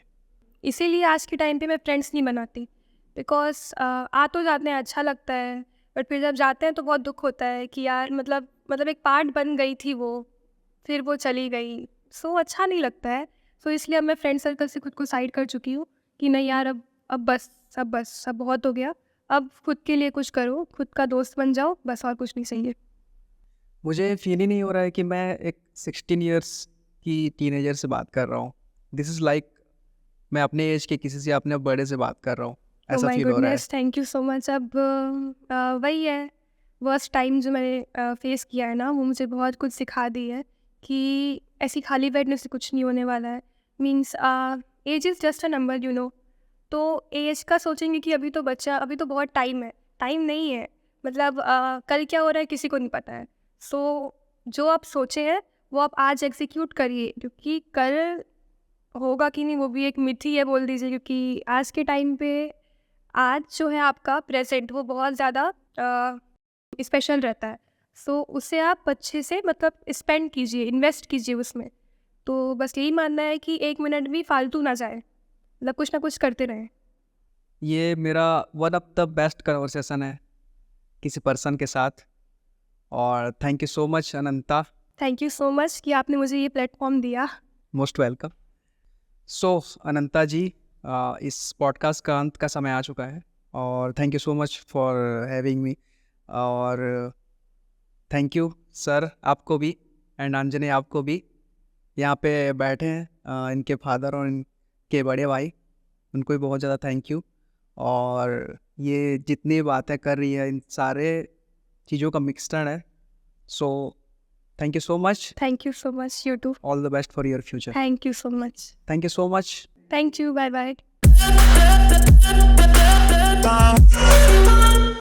इसीलिए आज के टाइम पे मैं फ्रेंड्स नहीं बनाती, बिकॉज आ तो जाते हैं, अच्छा लगता है, बट फिर जब जाते हैं तो बहुत दुख होता है कि यार मतलब एक पार्ट बन गई थी वो, फिर वो चली गई। सो अच्छा नहीं लगता है। सो इसलिए अब मैं फ्रेंड सर्कल से खुद को साइड कर चुकी हूँ कि नहीं यार, अब बस सब बहुत हो गया। अब खुद के लिए कुछ करो, खुद का दोस्त बन जाओ, बस और कुछ नहीं चाहिए। मुझे फील ही नहीं हो रहा है कि मैं एक 16 इयर्स की टीनेजर से बात कर रहा हूँ। दिस इज़ लाइक मैं अपने एज के किसी से अपने बड़े से बात कर रहा हूँ, ओह ऐसा माय फील हो रहा है। Goodness, thank you so much. अब वही है, वर्स्ट टाइम जो मैंने फेस किया है ना, वो मुझे बहुत कुछ सिखा दी है कि ऐसी खाली बैठने से कुछ नहीं होने वाला है। Means age is just a number, you know. तो एज का सोचेंगे कि अभी तो बच्चा, अभी तो बहुत टाइम है, टाइम नहीं है। मतलब कल क्या हो रहा है किसी को नहीं पता है। सो जो आप सोचे हैं वो आप आज एग्जीक्यूट करिए, क्योंकि कल होगा कि नहीं वो भी एक मिथ ही है बोल दीजिए, क्योंकि आज के टाइम पे आज जो है आपका प्रेजेंट वो बहुत ज़्यादा स्पेशल रहता है। सो उसे आप अच्छे से मतलब स्पेंड कीजिए, इन्वेस्ट कीजिए उसमें। तो बस यही मानना है कि एक मिनट भी फालतू ना जाए, मतलब कुछ ना कुछ करते रहें। ये मेरा one of the best conversation है किसी पर्सन के साथ, और thank you so much Ananta. Thank you so much कि आपने मुझे ये प्लेटफॉर्म दिया। Most welcome. सो अनंता जी, इस पॉडकास्ट का अंत का समय आ चुका है, और thank you so much for having me. और थैंक यू सर आपको भी, एंड अंजनी आपको भी। यहाँ पे बैठे हैं इनके फादर और इनके बड़े भाई, उनको भी बहुत ज़्यादा थैंक यू। और ये जितनी बातें कर रही है इन सारे चीज़ों का मिक्सचर है। So thank you so much. Thank you so much, you too. All the best for your future. Thank you so much. Thank you so much. Thank you, bye bye.